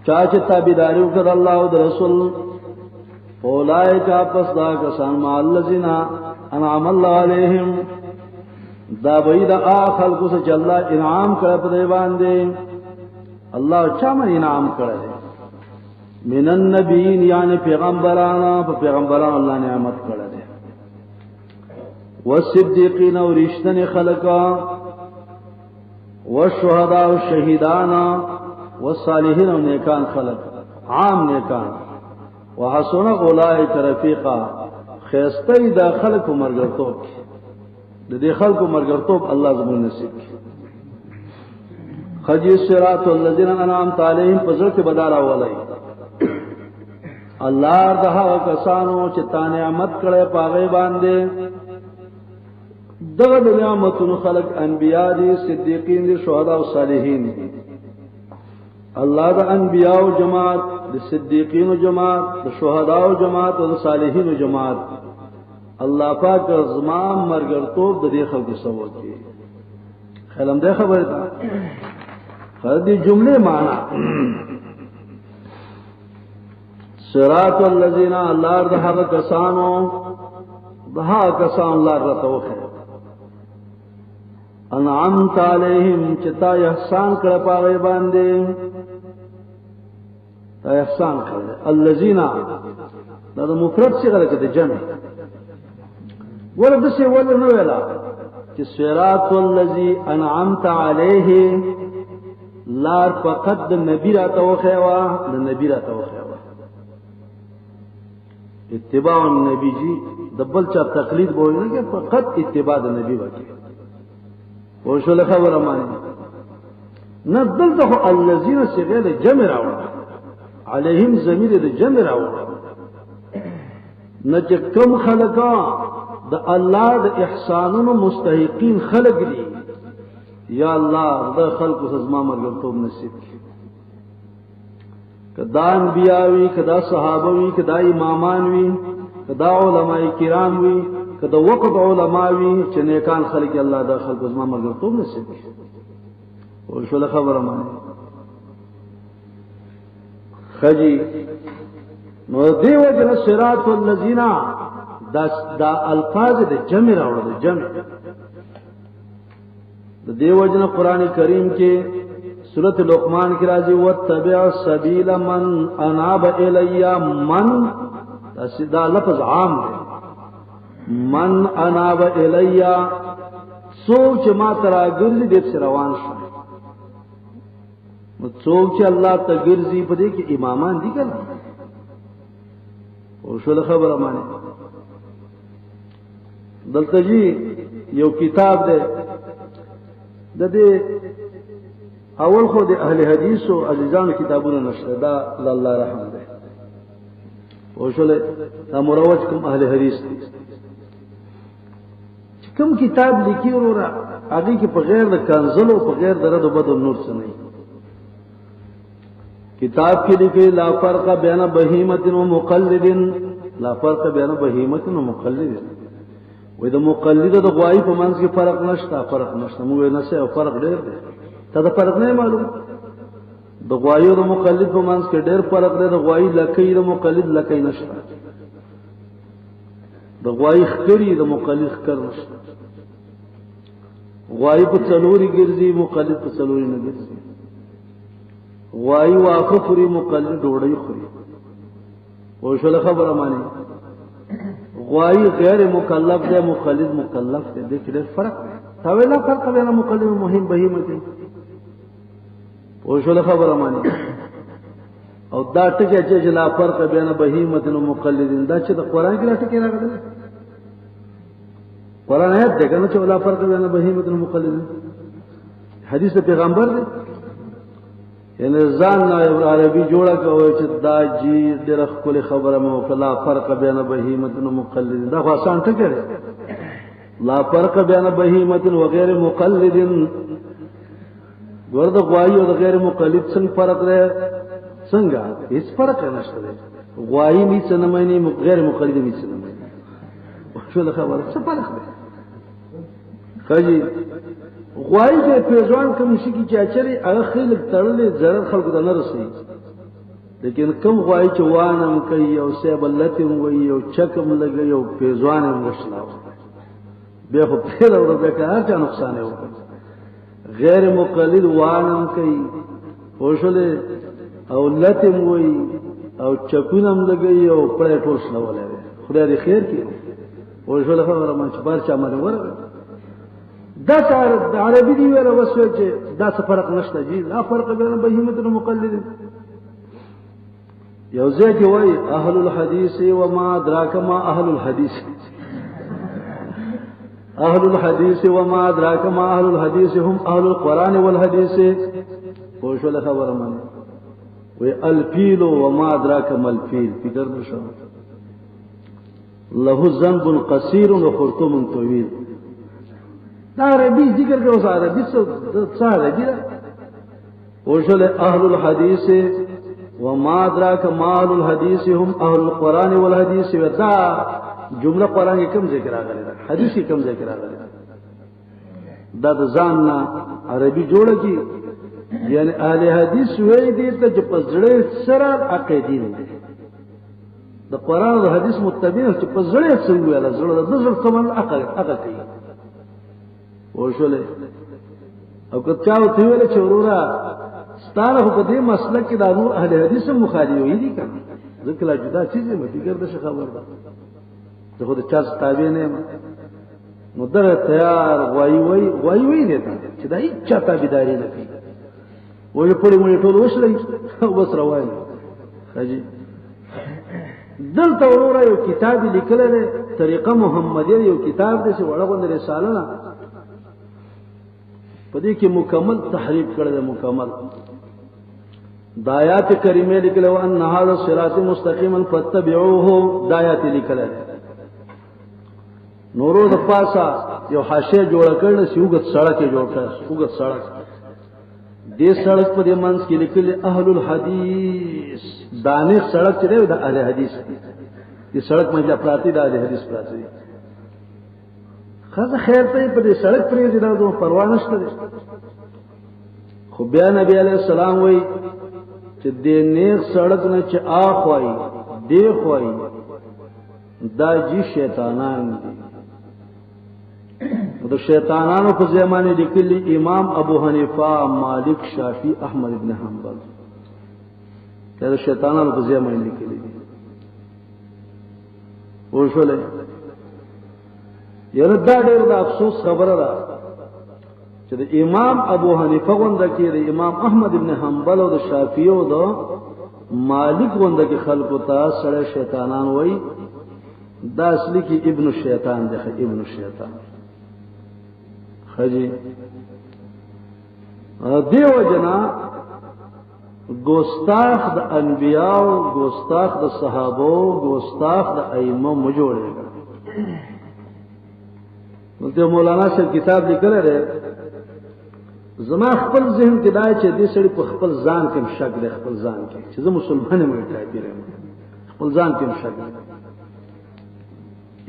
چاچ تابیداری وکړه الله او رسول اولئک پس دا کسان مع الذین انعم الله علیهم دا بيد اخل کو سے الله انعام کړ په دی باندې الله چا من انعام کړی من النبیین یعنی پیغمبرانو په پیغمبرانو الله نعمت کړی دی والصدیقین او رښتینی خلقا والشهداء او شهیدان والصالحین او نیکان خلق عام نیکان وحسن اولئک رفیقا خیسته دا خلق مرګرتوب د دې خلکو مرګرتوب الله زموږ نصیب کړي خجی صراط الذین انعمت علیهم پزړه کې بدار اولای الله دغه کسانو چې تا نعمت کړي پاغه باندې دغه نعمتونو خلق انبیاء دي صدیقین دي شهدا او صالحین دي الله د انبیاء او جماعت د صدیقین او جماعت د شهدا او جماعت او د صالحین او جماعت الله پاک زمان مرګرتوب د دې خلکو سوو کی خلم ده خبره ده خر دې جمله معنا صراط الذین الله د هغه کسانو الله رتوخه انعمت علیهم چتا احسان کړه پاغه باندې احسان کړه الذین دا مفرد څنګه راځي جمع ورته ول نو ویلا چې صراط الذی انعمت علیه لار فقط د نبی را توخه وا د نبی را توخه وا اتباع النبی جی دبل چا تقلید بوله نه کہ فقط اتباع د نبی وکي او شو له خبره مانی نزل ته الذین صيغه جمع راو علیهم ضمیر د جمع راو نه چې کوم خلقا د الله د احسانونو مستحقین خلق دي یا الله د خلق زما مرګتوب نصیب کړي کدا انبیاوی کدا صحابوی کدا امامان وی کدا علماء کرام وی کدا وقت علماء وی چې نیکان خلق الله د خلق زما مرګتوب نصیب کړي او شو له خبره مانی خجی نو دیو جن صراط الذین دا الفاظ د جمع راوړل د جمع د دیو جن قران کریم کې سورۃ لقمان کې راځي وتبع سبیل من اناب الی من دا لفظ عام دی من اناب الی سوچ ما ترا ګرځي دې روان شو نو څوک چې الله ته ګرځي په دې کې امامان دي کنه او شو خبره مانی دلته جی یو کتاب ده د دې اول خو د اهل حدیث او عزیزانو کتابونه نشته دا الله رحم ده او شول دا مروج کوم اهل حدیث کوم کتاب لیکي ورا هغه کې په غیر د کنزل او په غیر درد او بد نور څه نه کتاب کې لیکي لا فرق بین بهیمه و مقلد لا فرق بین بهیمه و مقلد وې د مقلد د غوای په منځ کې فرق نشته موږ نه څه فرق ډېر دی ته دا فرق نه معلوم د غوای او د مقلد په منځ کې ډېر فرق دی د غوای لکې د مقلد لکې نشته د غوای خکری د مقلد خکر نشته غوای په څلوري ګرځي مقلد په څلوري نه ګرځي غوای واخه خوري مقلد ډوړی خوري او شو له خبره مانی غوای غیر مکلف دی مقلد مکلف دی د کې فرق تا ویلا فرق بین مقلد مهم بهیمه دی او شو له خبره مانی او دا ټکی چې لا فرق بین بهیمه او مقلد دا چې د قران کې راټکی راغلی قران آیت دی کنه چې لا فرق بین بهیمه او مقلد حدیث پیغمبر دی یعنی ځان نه عربي جوړه کوي چې دا جی ډېر خپل خبره مو کلا فرق بین بهیمه او مقلد دا خو آسان ټکی دی لا فرق بین بهیمه و غیر مقلد ورته غوای او غیر مقلد څنګه فرق دی څنګه هیڅ فرق نشته دی غوای می څه نه معنی غیر مقلد می څه نه معنی شو له خبره څه فرق دی خجی غواړي چې پیژوان کوم شي کې چې اچري هغه خلک تړلې ضرر خلکو ته نه رسي لیکن کم غواړي چې وانم کوي او سیب لتم وي او چکم لګي او پیژوان هم وشلاو به خو په لور به کار ته نقصان وي غیر مقلد وانم کوي خوشله او لتم وي او چکونم لګي او پړې ټول شنولې خدای دې خیر کړي خوشله خبره ما چې بار چا باندې ورغله دا کار د عربي دی ویل وسوي چې دا څه فرق نشته جی لا فرق بین بهیمه او مقلد یو ځای کې وای اهل الحديث وما ادراك ما اهل الحديث اهل الحديث وما ادراك ما اهل الحديث هم اهل القران والحديث پوښول خبره مانه وی الفیل وما ادراك ما الفیل فکر نشو له ذنب قصير وخرطوم طويل دا عربي ذکر کې اوس عربي څه عربي ده وشل اهل الحديث وما ادراك ما اهل الحديث هم اهل القران والحديث ودا جمله قران کې کوم ذکر راغلی ده حدیث کې کوم ذکر راغلی دا د ځان نه عربي جوړه کی یعنی اهل حدیث وې دي ته چې پزړې سره عقیدې نه د قران او حدیث متبع چې پزړې سره ویل زړه د زړه سمون عقل کوي وشله او که چاو تیول چې ورورا ستاره په دې مسلک کې د نور اهل حدیث مخالف وي دي کنه ځکه لا جدا چیزه مې ګرځي څه خبر ده زه خو د چا تابع نه یم نو دغه تیار وای دی چې دا هیڅ چا تابعداري نه کوي وای په دې مې ټول وشلې بس روان خاجي دلته ورورا یو کتاب لیکل دی طریقه محمدیه یو کتاب دی چې وړاندې رساله نه پدې کې مکمل تحریف کړل مکمل د آیات کریمه لیکل او ان هذا صراط مستقیما فتبعوه د آیات لیکل نورو د پاسا یو حاشیه جوړ کړل چې وګت سړک جوړ کړ وګت سړک دې سړک په دې منځ کې لیکل اهل الحديث دانش سړک چې دی د اهل حدیث دې سړک مې پراتی د اهل حدیث پراتی خاصه خیر ته په دې سړک پرې دي دا پروا نشته خو بیا نبی علیہ السلام وای چې دې نیک سړک نه چې اخ وای دی خوای دا جی شیطانان دي د شیطانانو په زمانه لیکلي امام ابو حنیفه مالک شافعی احمد ابن حنبل دا شیطانانو په زمانه لیکلي وښوله یره دا ډېر د افسوس خبره ده چې د امام ابو حنیفه غونډه کې د امام احمد ابن حنبل او د شافعی او د مالک غونډه کې خلکو ته سره شیطانان وای دا اصلي کې ابن الشیطان دی ابن الشیطان خجی دیو جنا ګستاخ د انبیاء ګستاخ د صحابه ګستاخ د ائمه مجوړېږي نو ته مولانا سے کتاب لیکل لري زما خپل ذهن کې دا چې دې سړي په خپل ځان کې شک دی خپل ځان کې چې زه مسلمان یم کافر یم خپل ځان کې شک دی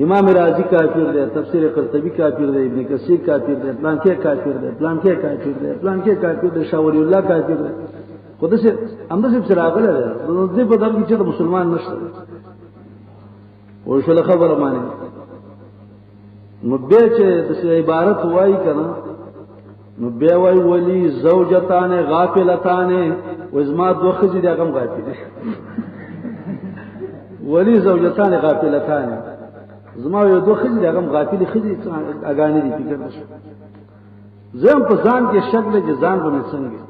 امام رازی کافر دی تفسیر قرطبی کافر دی ابن کثیر کافر دی پلان کې کافر دی پلان کې کافر دی پلان کې کافر دی شاه ولی الله کافر دی خود سے امده سے راغله دې په دغه چې مسلمان نشته او شله خبره مانی نو به چې د عبارت وای کنه نو به وای ولی زوجتان غافلتان وزما دوخه دي هغه غافل دي ولی زوجتان غافلتان زما یو دوخه دي هغه غافل خدي اگانې دي فکر نشه زم په ځان کې شکل کې ځان به څنګه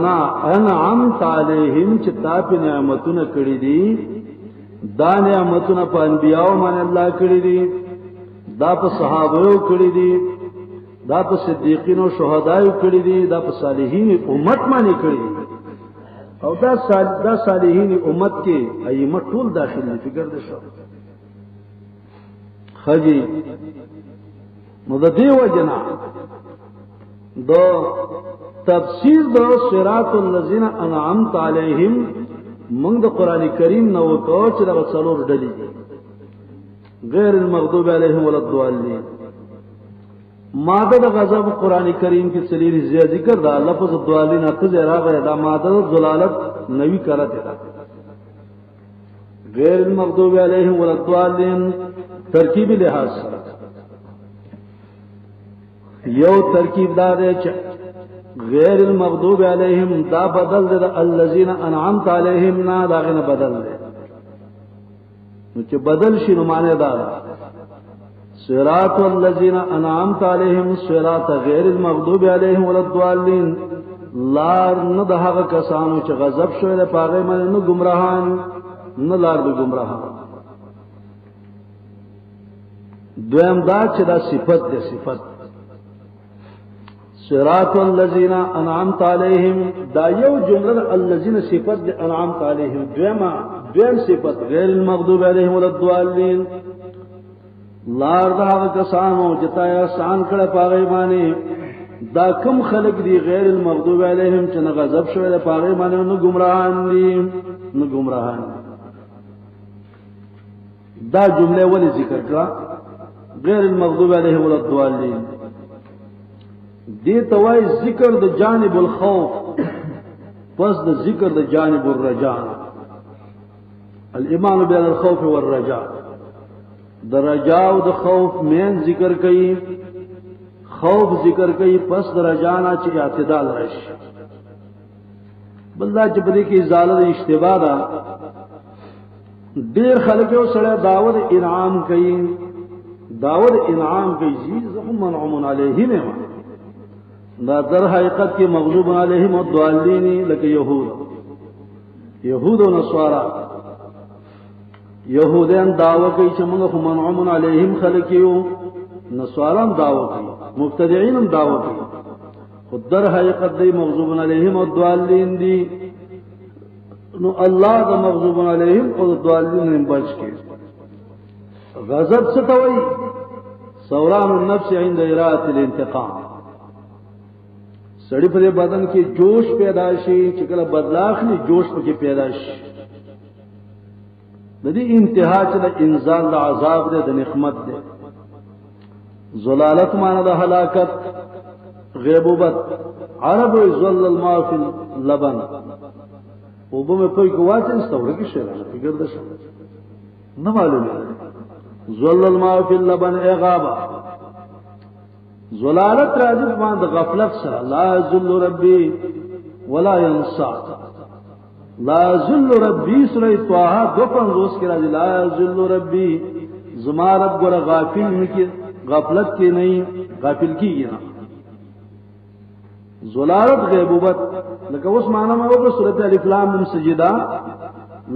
نه انعمت علیهم چې تا په نعمتونه کړې دي دا نعمتونه په انبیاء باندې الله کړې دي دا په صحابه کړی دي دا په صدیقین او شهداء کړی دي دا په صالحین امت باندې کړی دي او دا صالحین امت کې ائمه ټول داخل دي فکر دې شو خجی نو د دیو جنا دو تفسیر دو صراط الذین انعمت علیهم موږ د قران کریم نو کو چې دا څلور ډلې دي غیر المغضوب علیهم ولا الضالین ماده د غضب قران کریم کې سلیری ذکر دا لفظ دوالین اته راغی دا ماده ضلالت نوی کرته دا غیر المغضوب علیهم ولا الضالین ترکیب لحاظ یو ترکیب دا دی چې غیر المغضوب علیهم دا بدل دی الذین انعمت علیهم نا دا غنه بدل دی نو چې بدل شي نو معنی دا صراط الذین انعمت علیهم صراط غیر المغضوب علیهم ولا الضالین لار نه د هغه کسانو چې غضب شوی د پاغه باندې نو گمراهان نه لار د گمراهان دویم دا چې دا صفت ده صفت صراط الذین انعمت علیهم دا یو جمله الذین صفت ده انعمت علیهم دویم صفت غیر المغضوب علیهم ولا الضالین لار دا هغه کسانو چې تا احسان کړه پاغه باندې دا کم خلق دی غیر المغضوب علیهم چې نه غضب شوی د پاغه باندې نو گمراهان دي نو گمراهان دا جمله ولې ذکر کړه غیر المغضوب علیهم ولا الضالین دې توای ذکر د جانب الخوف پس د ذکر د جانب الرجاء الایمان بین الخوف والرجاء د رجاء او د خوف مین ذکر کړي خوف ذکر کړي پس د رجاء نه چې اعتدال راشي بلدا چې په دې کې ازاله د اشتباه ده ډیر خلک یو سره داوود انعام کوي داوود انعام کوي زخم منعم علیهم دا در حقیقت کې مغضوب علیهم او ضالین لکه یهود او نصارا یهودیان دعوه کوي چې موږ خو منعم علیهم خلک یو نصاران دعوه کوي مبتدعين هم دعوه کوي خود در حقیقت دی مغضوب علیهم او ضالین دي نو الله د مغضوب علیهم او ضالین نه بچ کی غضب څه ته وایي سوران النفس عند اراده الانتقام سړی په بدن کې جوش پیدا شي چې کله بدلاخ نه جوش پکې پیدا شي د دې انتها چې د انزال د عذاب دې د نقمت دې زلالت معنی د هلاکت غیبوبت عرب زل الماء فی اللبن وبو مې په کوه چې استوره کې شي فکر ده نه معلومه زل الماء فی اللبن اغابا زلالت راځي په د غفلت سره لا ذل ربي ولا ينسى لا ذل ربي سورہ طه 250 کې راځي لا ذل ربي زما رب ګره غافل نه کی غفلت کې نه غافل کیږي نه زلالت غیبوبت لکه اوس معنا مې وګورئ سورۃ الف لام میم سجدا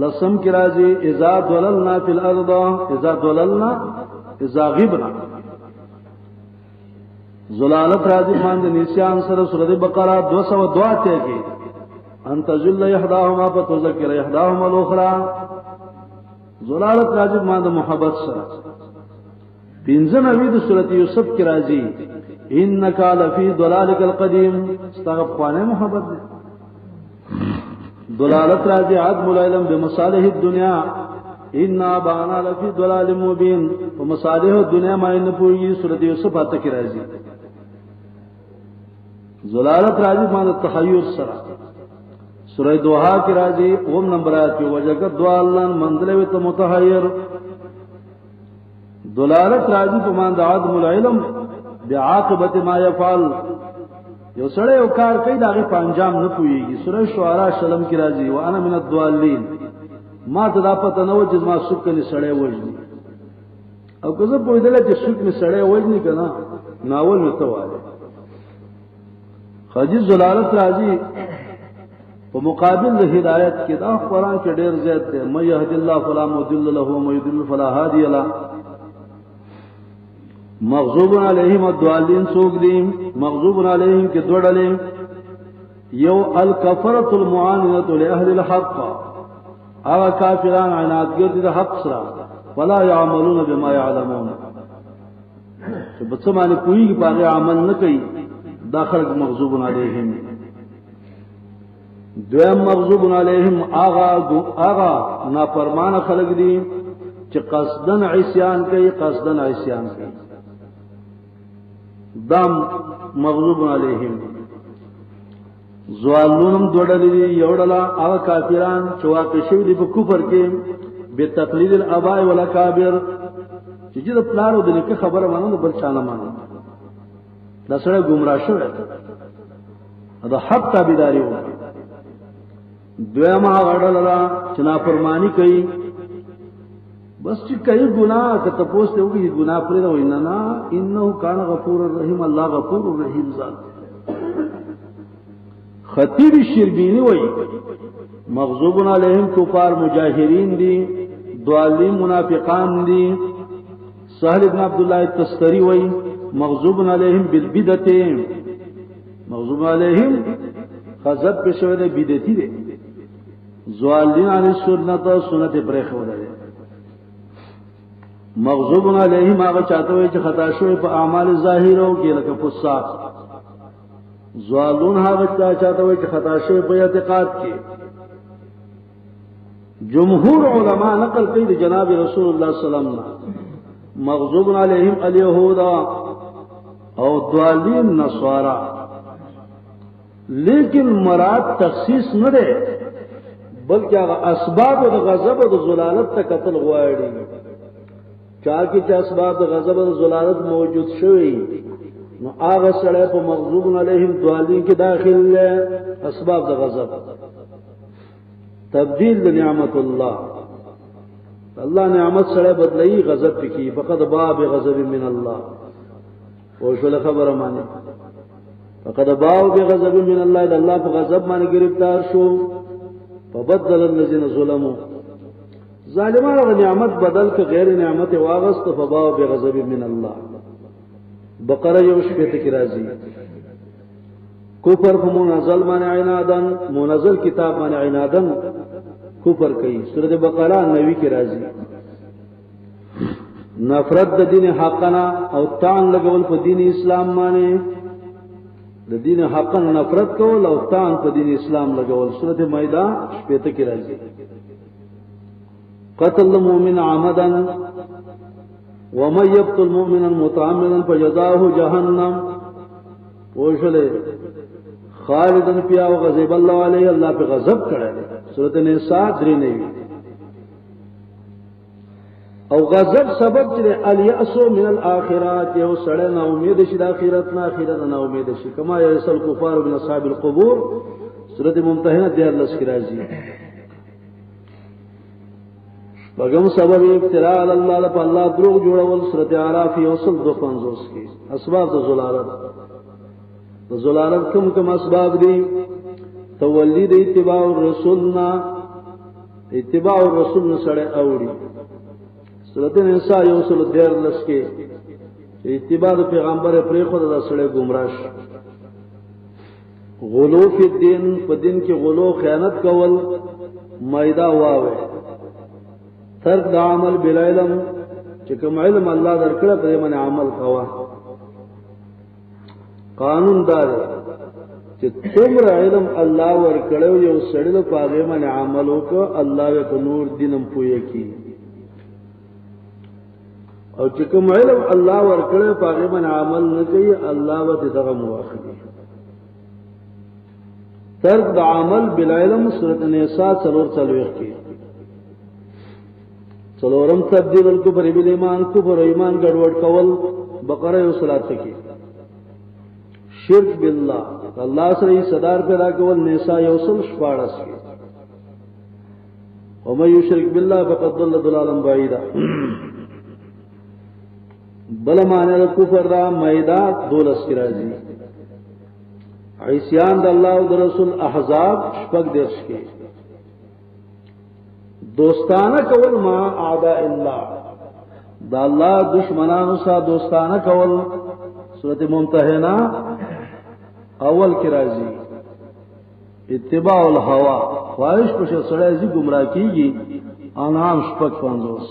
لسم کې راځي اذا ضللنا فی الارض اذا ضللنا اذا غبنا زلالت راځي باندې نسیان سره سورۃ بقره 202 ته کې انت ذل احداهما فتذكر احداهما الاخرى زلالت راځي باندې محبت سره پنځه نوې د سورۃ یوسف کې راځي انک لفی ضلالک القدیم استغفرانه محبت ده ضلالت راځي عدم العلم بمصالح الدنيا ان بانا لفی ضلال مبین ومصالح الدنيا ما ان پوری سورۃ یوسف اته کې راځي ضلالت راځي باندې تحیر سره سورہ دوحا کی راضی اوم نمبر آیت کی وجگت دوالن منزل ویت متحیر دلالت راضی پمان دا عدم العلم بعاقبت ما یفعل یو سڑے او کار کئی داغی پانجام نپوئیگی سورہ شعراء شلم کی راضی وانا من الدوالین ما تدا پتا نو جز ما سکنی سڑے وجنی او کذا پوئی دلے چی سکنی سڑے وجنی کنا ناول متوالے خجیز دلالت راضی په مقابل د هدایت کې دا قرآن کې ډېر زیات دی مې يهد الله فلا مضل له ومن يضلل فلا هادي له مغضوب علیهم الضالین سوق دي مغضوب علیهم کې دوړلې یو الکفرۃ المعاندۃ لاهل الحق هغه کافران عنادګر دي د حق سره ولا يعملون بما يعلمون چې په څه باندې کوئی په عمل نه کوي داخل مغضوب علیهم دویم مغضوب علیہم آغا نافرمان خلق دی چې قصدن عصیان کوي قصدن عصیان کوي دام مغضوب علیہم زوالونم دوڑلی یوڑلا آغا کافران چواقع شوی دی پا کفر کے بے تقلید الاباء والاکابر چی جد پلارو دنکا خبر مانو دا بلچانا مانو دا سڑا گمراہ شوی دا حق تابیداری ہو دویما غڑللا چنا فرمانی کئی بس چی کئی گناہ کہ تپوستے ہوگی یہ گناہ پرے دا اننا انہو کان غفور الرحیم اللہ غفور الرحیم ذات خطیب شربینی وئی مغضوب علیہم کفار مجاہرین دی دوالین منافقان دی سہل ابن عبداللہ تستری وئی مغضوب علیہم بالبدت مغضوب علیہم خضب پشوے دے بدتی دے زوالین علی سنت سنت بریخ ہو دے مغضوب علیہم آگا چاہتا ہوئے چھ خطا شوئے پا اعمال ظاہر ہو گیا لکا فساق زوالون آگا چاہتا ہوئے چھ خطا شوئے پا اعتقاد کی جمہور علماء نقل قید جناب رسول اللہ صلی اللہ علیہ وسلم مغضوب علیہم الیہودا او دوالین نصارا لیکن مراد تخصیص نہ دے بلکہ اسباب غضب و ضلالت تک قتل غواړي چاکہ چا اسباب غضب و ضلالت موجود شوی نو آغا سڑے پا مغضوب علیہم دوالین کی داخل لے اسباب غضب تبدیل نعمت اللہ اللہ نعمت سڑے بدلئی غضب کی فقد باب غضب من اللہ وشول خبر مانے فقد باب غضب من اللہ اللہ پا غضب مانے گرفتار شو فبدل الذين ظلموا ظالمان اگر نعمت بدل کے غیر نعمت واغست فباؤ بغضب من اللہ بقرہ یوش پیت کی راضی کفر منزل مانے عنادن منزل کتاب مانے عنادن کفر کئی سورۃ بقرہ 90 کی راضی نفرت دین حقنا او تان لگول پا دین اسلام مانے دین حقن نفرت کول او تان پا دین اسلام لگول سورۃ مائدہ شپیت کی راضی قتل المؤمن عمدا ومن يقتل مؤمنا متعمدا فجزاؤه جهنم وشلے خالدا فيها وغضب الله عليه اللہ پہ غضب کرے سورۃ النساء 93 او غضب سبب چلے الیأس من الاخرات یو سڑے نا امید شد آخرت نا امید شد کما یأس الکفار من اصحاب القبور سورۃ ممتحنہ 11 کی راضی بغم سبب ابتلاء اللہ لپا اللہ دروغ جوڑول سورۃ اعراف یوصل 250 کی اسباب ضلالت کم اسباب دی تولی دی اتباع الرسول سڑے اوڑی سورۃ النساء یوصل 13 کے اتباع پیغمبر پریخود دا سڑے گمراش غلو فی الدین پدین کی غلو خیانت کول مائدہ واوے ترک دا عمل بلا علم چکم علم اللہ درکڑا پر من عمل کوا قانون دار چی تمر علم اللہ ورکڑو یو سڑل پاگے من عملو کو اللہ ویک نور دینم پوئے کی اور چکم علم اللہ ورکڑو پاگے من عمل نکی اللہ ویک دغم واخلی ترک دا عمل بلا علم سورۃ النساء 4 کی سلورم تبدیل الکفر بالایمان کفر و ایمان گڑوڑ کول بقرہ و صلات کی شرک باللہ اللہ سے صدار پیدا کول نساء یوصل 14 کی ومن یشرک باللہ فقد ضل ضلالا بعیدا بل معنی کفر دا مائدہ 12 کی راضی عصیان دا اللہ و رسول احزاب 15 کی دوستانہ کول ما اعداء اللہ دا اللہ دشمنانو سا دوستانہ کول سورۃ ممتحنہ اول کی راضی اتباع الہوا خواہش پش سڑے زی گمراہ کیگی انعام 55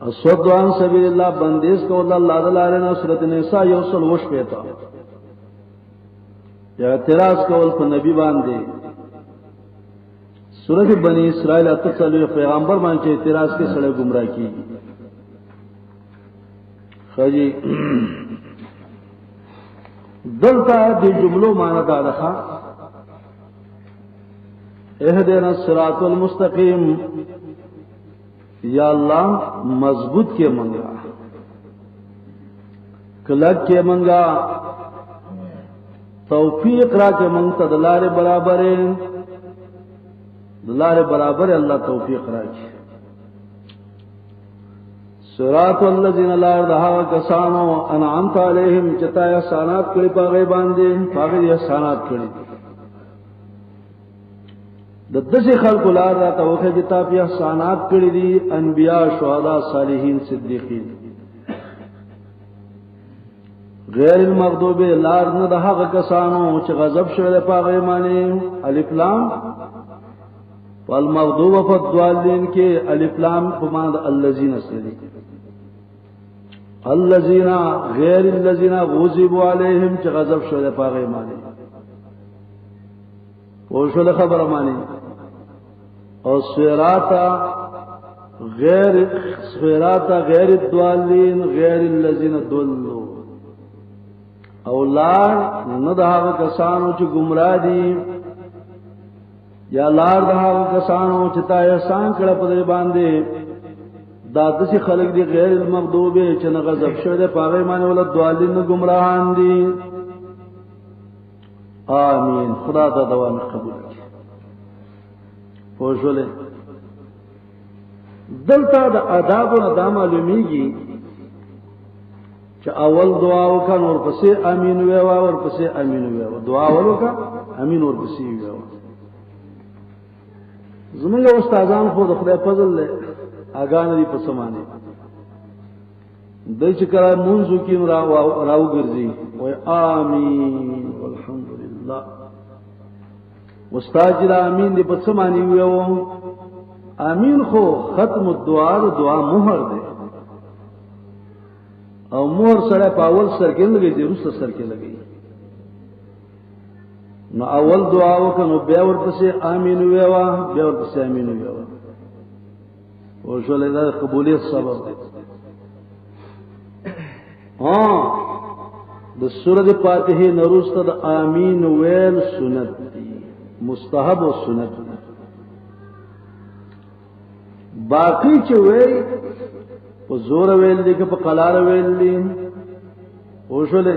الصد عن سبیل اللہ بندیز کول اللہ دلارنا سورۃ النساء یوصل وش پیتا اعتراض کول پر نبی باندے سورۃ بنی اسرائیل اتسلو پیغمبر مانچے اعتراض کے سڑے گمراہ کی خجی دلتا دی جملو مانا دادخا اہدنا الصراط المستقیم یا اللہ مضبوط کے منگا کلک کے منگا توفیق را کے منگتا دلار برابر اللہ توفیق را کے صراط الذین لا دہا کسانو انعمت علیہم چتا احسانات کړي پاغه باندې پاغه احسانات کړي د دسه خلق لار را توخه جتا په احسانات کړي دي انبیاء شهدا صالحین صدیقین غیر المغضوب لار نه دها کسانو چې غضب شوه پاغه باندې الف لام والمغضوب فالضالین کې الف لام په معنی الذین اسری الذین غیر الذین غضب علیہم چې غضب شوه پاغه باندې پوښول خبره مانی او صراط غیر الضالین غیر الذین ضلوا او لار نه دهغه کسانو چې گمراه دي یا لار دهغه کسانو چې تا احسان کړه په دې باندې دا دسی خلق دی غیر المغضوب چې نه غضب شوه پاغه باندې ول ضالین گمراهان دي آمین خدا دا دعا قبول کړي پوښولې دلته د آداب او د معلومیږي چې اول دعا وکړه نور پسې امین ویوا ور پسې امین ویوا دعا ولوکا امین ور پسې ویوا زمونږ استادان خو د خدای فضل له اگان دی په سمانه دای چې کړه مونږ کې راو ګرځي وای امین والحمدلله استاد جلا امین دی په سمانه ویو امین خو ختم الدعاء دعا مہر دی او مہر سره په اول سر کې لګي دی وروسته سر کې لګي نو اول دعا وکړو بیا ورپسې امین ویوا بیا ورپسې امین ویوا او شولې دا قبولیت سبب دی د سورۃ فاتحه نورسته د امین ویل سنت دی مستحب او سنت دی باقی چې وی په زور ویل دي که په قلار ویل دي او شولې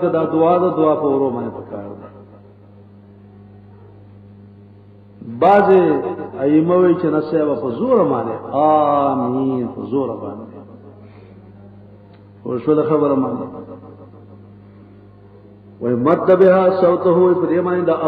کدا دعا د دعا پورو مانی پکار ده باز ایمه وی چې نسه په زور مانی امین په زور باندې او شو د خبره مانی وای مد بها صوته پر یمانی د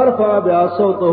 ارفع بها صوته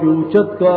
به اوچت کا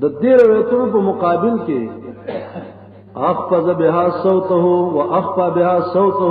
د دې روایتونو په مقابل کې اخفض بها صوته واخفى بها صوته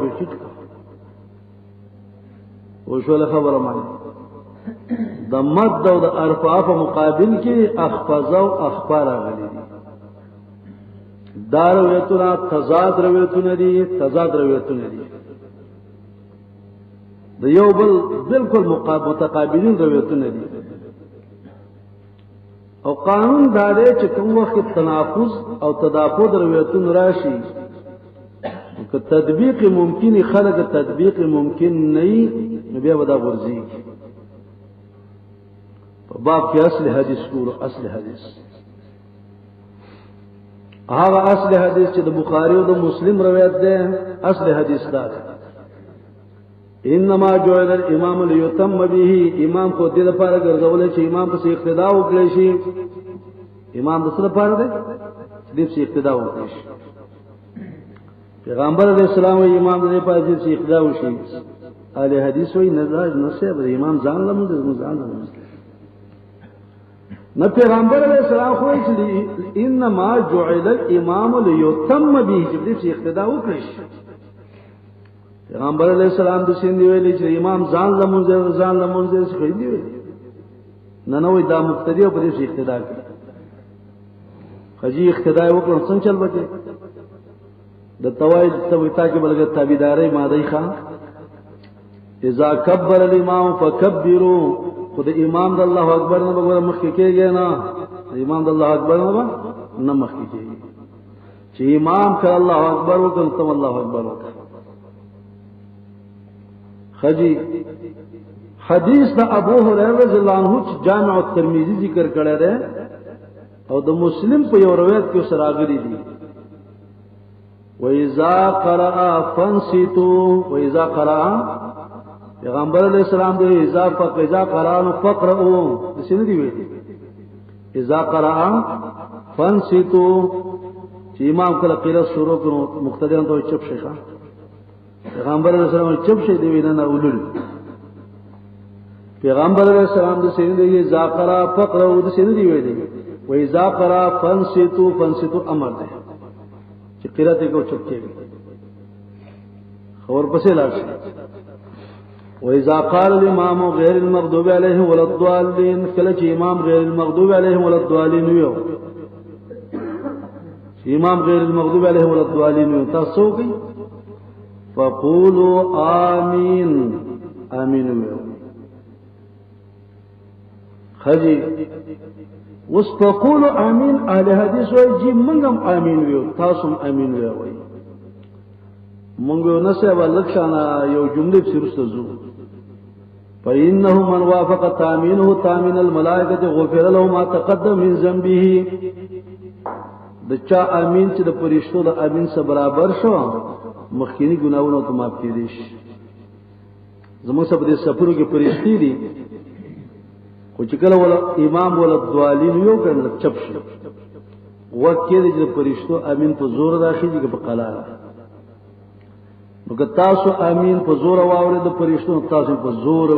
به ټیټ او شو له خبره مانی د مد او د ارفع په مقابل کې اخفض او اخفى راغلي دا روایتونه تضاد روایتونه دي د یو بل بالکل متقابلین روایتونه دي او قانون دا دی چې کوم وخت تناقض او تداخل روایتونه راشي که تطبیق ممکن خلق تطبیق ممکن نه نو بیا ودا ورزي په باب کې اصل حدیث ګورو اصل حدیث هغه اصل حدیث چې د بخاری او د مسلم روایت ده اصل حدیث دا انما جعل الامام ليتم به امام کو دې لپاره ګرځول چې امام په اقتدا وکړي شي امام د څه لپاره ده دې په اقتدا وکړي شي پیغمبر علیہ السلام او امام دې په دې اقتدا وشي اهل حدیث وی نزاج نصیب امام ځان لمو نہ پیغمبر علیہ السلام خو چې انما جعل الامام ليتم به چې دې اقتدا وکړي پیغمبر علیہ السلام د سین دی ویلي چې امام ځان لمونځه څه کوي دی نه نو دا مقتدی په دې اقتدا کوي خجی اقتدا وکړو څنګه چل بچي د توایل تویتا کې بلګه تابعداري ماده ښا اذا كبر الامام فكبروا خود امام د الله اکبر نه وګوره مخ کې کېږي نه امام د الله اکبر نه مخ کې کېږي چې امام کړه الله اکبر وکړ تم الله اکبر وکړه خجی حدیث د ابو هريره رضی الله عنه چې جامع الترمذی ذکر کړی دی او د مسلم په یو روایت کې سره راغلی دی وَإِذَا قَرَأَ فَانصِتُوا وَإِذَا قَرَأَ پیغمبر علیہ السلام دې اذا قرأ فقرؤوا د څه دی ویلي اذا قرأ فانصتوا چې امام کله قرأت شروع کړو مقتدیان ته چپ شي پیغمبر علیہ السلام چپ شي دی وینه اولل پیغمبر علیہ السلام دې څه دی اذا قرأ فقرؤوا د څه دی ویلي وَإِذَا قَرَأ فانصتوا امر دی چې قرأت کو چپ کېږي خبر پسې لاړ شي وَإِذَا قَالَ الْإِمَامُ غَيْرِ الْمَغْضُوبِ عَلَيْهِمْ وَلَا الضَّالِّينَ کله چې امام غیر المغضوب علیهم ولا الضالین ویو امام غیر المغضوب علیهم ولا الضالین ویو تاسو کوي فقولوا آمین آمین ویو خجی وس فقولوا آمین اهل حدیث وایي چې موږ هم آمین ویو تاسو هم آمین ویو موږ نه څه ولښانا یو جمله سرسته زو فإنه من وافق تامينه تامين الملائكة غفر له ما تقدم من ذنبه د چا امین چې د پرشتو د امین سره برابر شو مخکینی ګناونه ته معاف کړي شي زموږ سره د سفرو کې پرشتي دي خو چې کله ولا امام ولا دوالین یو کړل چپ شي وکړي چې پرشتو امین په زور راخیږي په قلاره نو که تاسو امین په زور واورې د پرشتو تاسو په زور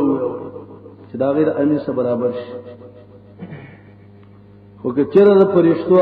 چې دا غیر امین سره برابر شي او که چیرې د پرشتو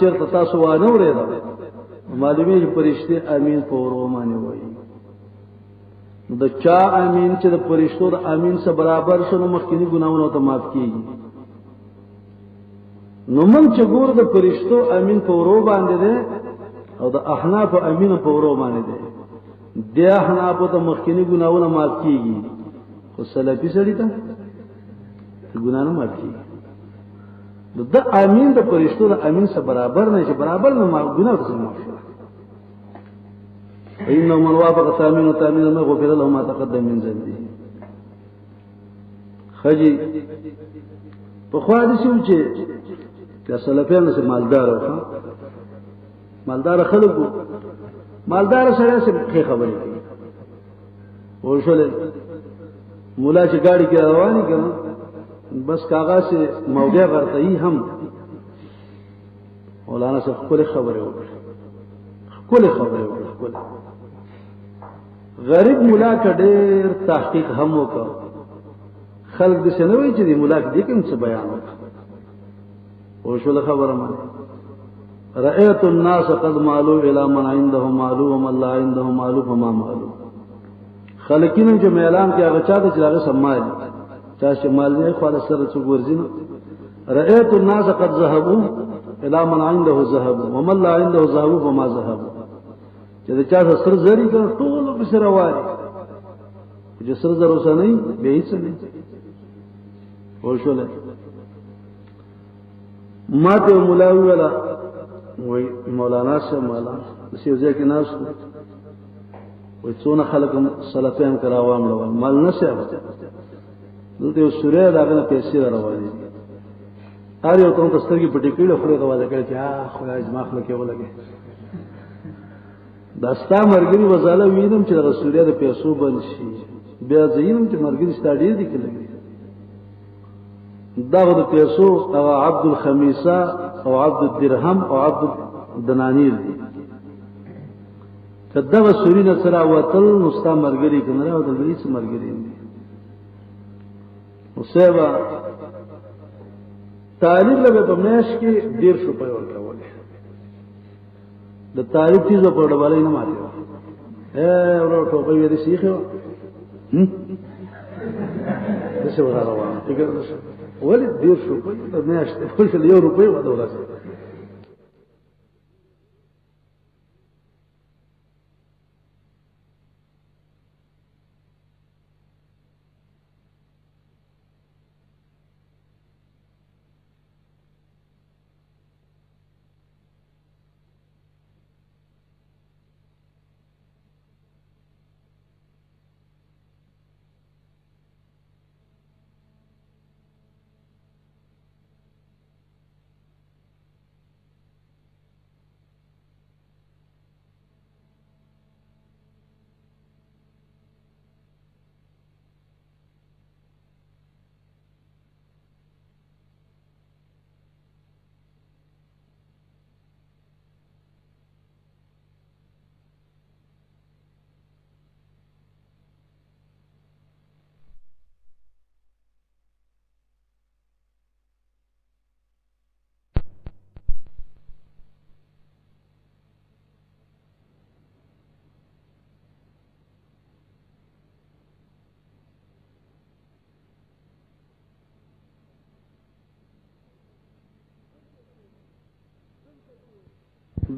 چیرته تاسو وانه اورېدا معلومه چې پرشتي امین په ورو باندې وایي نو د چا امین چې د پرشتو د امین سره برابر شنو مخکینی ګناونه ته معاف کیږي نو موږ چې ګور د پرشتو امین په ورو باندې ده او د احناف امین په ورو باندې ده د احناف ته مخکینی ګناونه معاف کیږي خو سلفي سړی ته ګناونه معاف کیږي د امین د پرشتو د امین سره برابر نه شي برابر نه ګناه څه معاف شي اینه من وافق تامین او تامین نه غفر له ما تقدم من ذنبه خجی په خوا دې شو چې سلفیانو سره مالدار او مالدار خلکو مالدار سره څه خبرې کوي وښول مولا چې گاڑی کې رواني کړه بس کاغذ سے موضع غرته هي هم مولانا سے خپل خبره وکړه خپل خبره وکړه غریب مولا کډیر تحقیق هم وکړه خلک د سنوي چې مولا دې کوم څه بیان وکړه وښول خبره ما رأيت الناس قد مالوا الى من عنده مالو ومن لا عنده مالو فما مالو خلقینو چې اعلان کې هغه چا ته چې هغه سمال چا چې مال نه خو سره څو ورزینو رأيت الناس قد ذهبوا الى من عنده ذهب ومن لا عنده ذهب فما ذهب چې دا چا سره زری کړ ټول په سره واري چې سره زرو سره نه به هیڅ نه وښول ماته مولاوی ولا وای مولانا سے مولانا سی وځي کې ناس وای څونه خلک سلفیان کراوام له مال نشه دلته یو سورې داغه پیسې راوړي اره یو ته سترګې پټې کړې خو دا وځي کړي چې خدای زما خلک یې ولګي داستا مرګري وزاله وینم چې رسولیا د پیسو بند شي بیا زینم چې مرګري ستاډې دي کړي داغه د پیسو او عبد الخمیسه او عبد الدرهم او عبد الدنانیر دي کداغه سورینه سره وتل مستا مرګري کنه او د ویس مرګري دي اوسېوا طالب له په مېش کې 1.5 روپۍ ورکول د طالب چیزو په ډول نه ماته ورو ټوپۍ دې سیخه څه وغواړم ولې 1.5 روپۍ د مېش په 1 روپۍ ودولاسه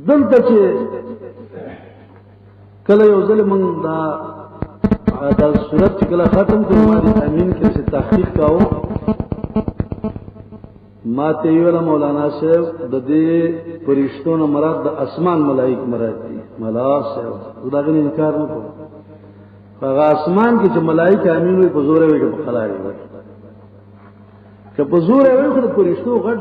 دلته چې کله یو ځل موږ دا صورت چې کله ختم کړو ما دې امین کې څه تحقیق کاوه ما ته ویل مولانا صاحب د دې فرشتو نه مراد د اسمان ملائک مراد دي ملائک صاحب دا غني انکار نه کوي هغه اسمان کې چې ملائک امین وي په زور وي په خلای وي که په زور وي خو د فرشتو غږ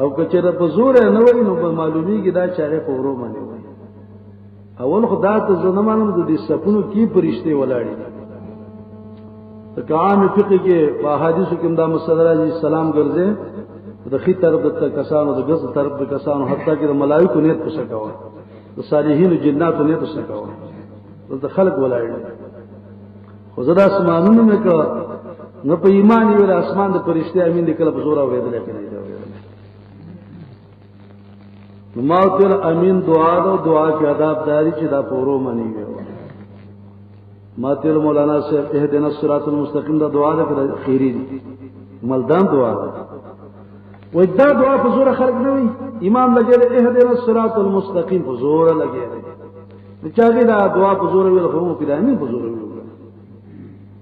او که چېرې په زور نه وي نو په معلومیږي دا چاره په ورو باندې وي اول خدا ته زنمانم د دې سپونو کې فرشتي ولاړي کعام فقہ کې په حدیثو کې دا مسله راځي سلام ګرځي د خې طرف د کسانو د ګس طرف د کسانو حتی کې د ملائکو نیت څه کاوه د صالحین جناتو نیت څه کاوه د خلق ولایي خو زدا اسمانونو مې کا نه په ایمان یو د اسمان د فرشتي امین د کله په زور اورېدل کې نه دی نو ما تر امین دعا کې آداب داري چې دا پورو منی وي ما تیر مولانا صاحب اهدنا الصراط المستقیم دا دعا ده خیری دي ملدان دعا ده ودا دعا په زور خلق نه وي امام لګي اهدنا الصراط المستقیم په زور لګي دي چاګي دا دعا په زور ویل خو په دامي په زور ویل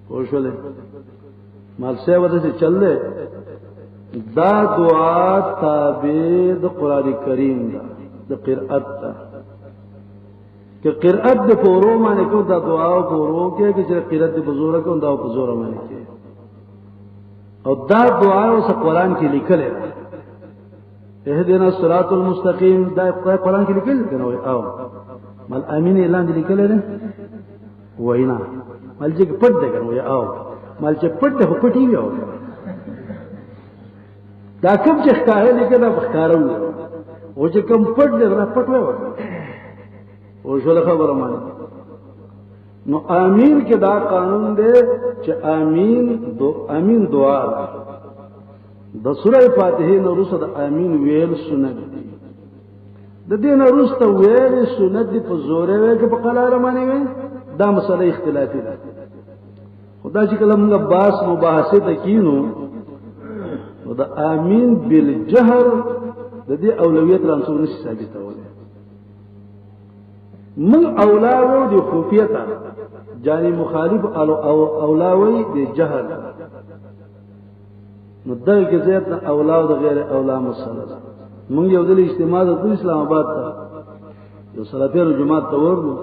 خوشاله مال سے ودا چې چلله دا دعا تابع د قران کریم دا د قرأت دا کہ قرأت د پورو باندې کو دا دعا او پورو کې چې قرأت د بزرګ کو دا په زور باندې کې او دا دعا او قرآن کې لیکل ہے اهدنا الصراط المستقیم دا قرآن کې لیکل کنه او مل امین اعلان لیکل ہے وینا مل چې پټ ده کنه او مل چې پټ ده پټي وي او دا کوم چې ښکارې لیکل دا ښکارو او چې کوم پټ ده دا پټ وي او شول خبره مانی نو امین کې دا قانون دی چې امین دعا د سوره فاتحه نو رسد امین ویل سنت دی د دې نو رسد ویل سنت دی په زوره وی کې په قلار مانی وی دا مسله اختلافي ده خدا چې کله موږ باس مباحثه تکینو نو د امین بالجهر د دې اولویت رانسور نشي ثابتوله من اولاوی دی خوفیتا جانی مخالف اولاوی دی جهل نو دغه کې زیات اولاو د غیر اولا مسله ده موږ یو ځل اجتماع د اسلام آباد ته یو صلاتیر جمعه ته ورغلو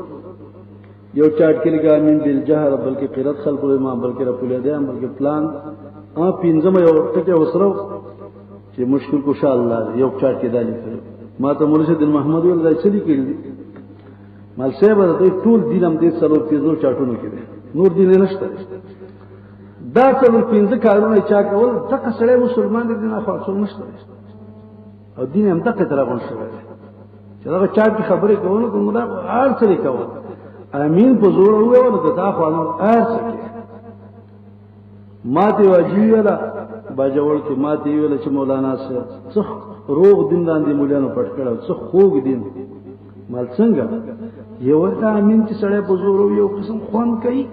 یو چاټ کې لګا من بالجهر بلکې قرات خلق امام بلکې رسول الله بلکې پلان پینځم یو ټکه وسرو چې مشکل کو شاء الله یو چاټ کې دالي ما ته مرشد محمد ول راځي کړي مال صاحب د ټول دین هم دې څلور پیزو چاټونو کې نور دین نشته دا څلور پنځه کارونه چا کول ځکه سړی مسلمان دي نه خاصو نشته او دین هم تک تر غون شوی چې دا چا کی خبرې کوونه کوم دا هر څه کوي امین په زور وو نو دا خوانو هر څه ماته واجیلا باجوړ کې ماته ویل چې مولانا صاحب څه روغ دین باندې مولانو پټ کړو څه خوګ دین مال څنګه یو ورته امین چې سړی په زور یو قسم خوان کوي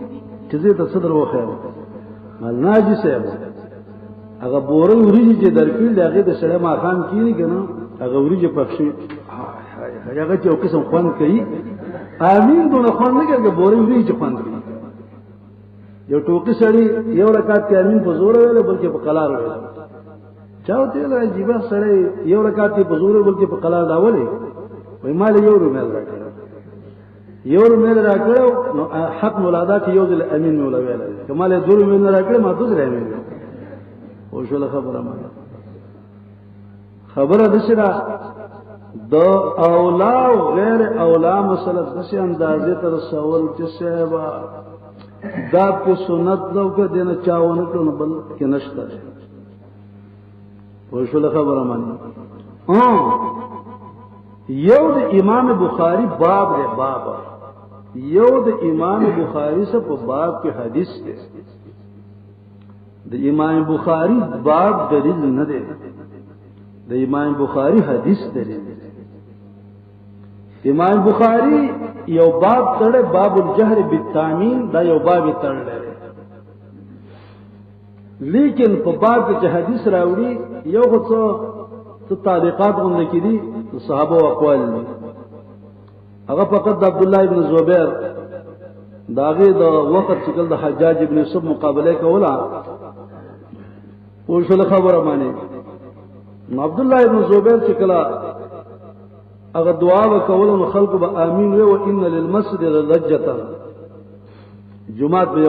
چې زه د صدر وخه مال ناجی صاحب هغه بورې وريږي چې درکېل دغه د سړی ما خان کینی کنه هغه وريږي پښې هغه چې یو قسم خوان کوي امین دونه خوان نه کوي بورې وريږي چې خوان کوي یو ټوکی سړی یو رکعت کې امین په زور ویل بلکې په قلار ویل چاوته له عجیب سړی یو رکعت په زور بلکې په قلار داولې وای مال یو رومل راکړو یو رومل راکړو نو حق مولادا کې یو ځل امین مولا ویل کمال زور رومل راکړو ما دوز امین او شو خبره ما خبره دشرا د اولا او غیر اولا مسله د څه اندازې تر سوال چې صاحب دا په سنت نو کې دنه چاونه کړو بل کې نشته او شو خبره ما یو د امام بخاری باب دی باب یو د امام بخاری سے په باب کې حدیث دی د امام بخاری باب دلیل نه دی د امام بخاری حدیث دلیل دی امام بخاری یو باب تړه باب الجهر بالتامین دا یو باب تړه لیکن په باب کې حدیث راوړي یو څه تعلیقات غونډه کړي صحابه او اقوال دي هغه فقط د عبد الله ابن زبیر داغه د وخت شکل د حجاج ابن یوسف مقابله کوله او شل خبره مانی عبد الله ابن زبیر چې کله هغه دعا وکول نو خلق به امین وي او ان للمسجد لجته جمعه به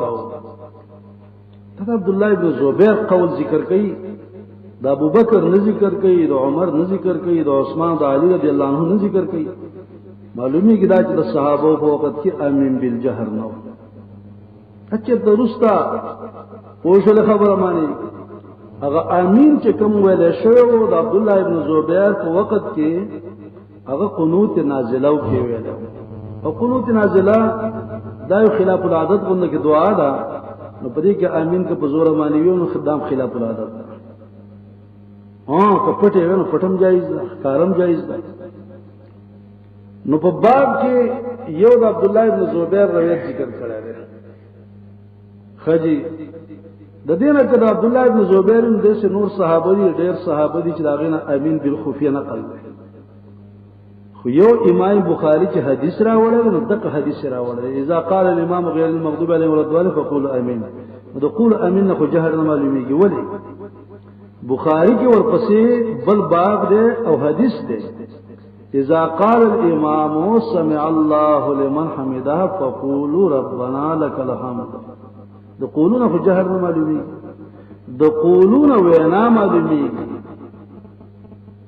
کاو دا عبد الله ابن زبیر قول ذکر کوي د ابوبکر نه ذکر کوي د عمر نه ذکر کوي د عثمان د علی رضی الله عنه نه ذکر کوي معلومی کی دا چې د صحابه په وخت کې امین بالجهر نو اچھا درستا پوښل خبره مانی هغه امین چې کوم ویل شو د عبد الله ابن زبیر په وخت کې هغه قنوت نازله او کې ویل او قنوت نازله دا یو خلاف العادت غوښنه کې دعا ده نو پدې کې امین کې په زور مانی ویو نو خدام خلاف العادت په پټه ویو پټم جایز ده کارم جایز ده نو په باب کې یو د عبد الله ابن زبیر روایت ذکر کړی دی خجی د دینه کې د عبد الله ابن زبیر د نور صحابه دي ډېر صحابه دي چې دا غینه امین بالخفیه نقل خو یو امام بخاری چې حدیث راوړل نو دغه حدیث راوړل اذا قال الامام غیر المغضوب علیهم ولا الضالين فقولوا امین نو قول امین خو جهر نه معلومیږي ولی بخاری کې ورپسې بل باب دی او حدیث دی اذا قال الامام سمع الله لمن حمده فقولوا ربنا لك الحمد د قولونه خو جهر نه معلومي د قولونه وینا معلومي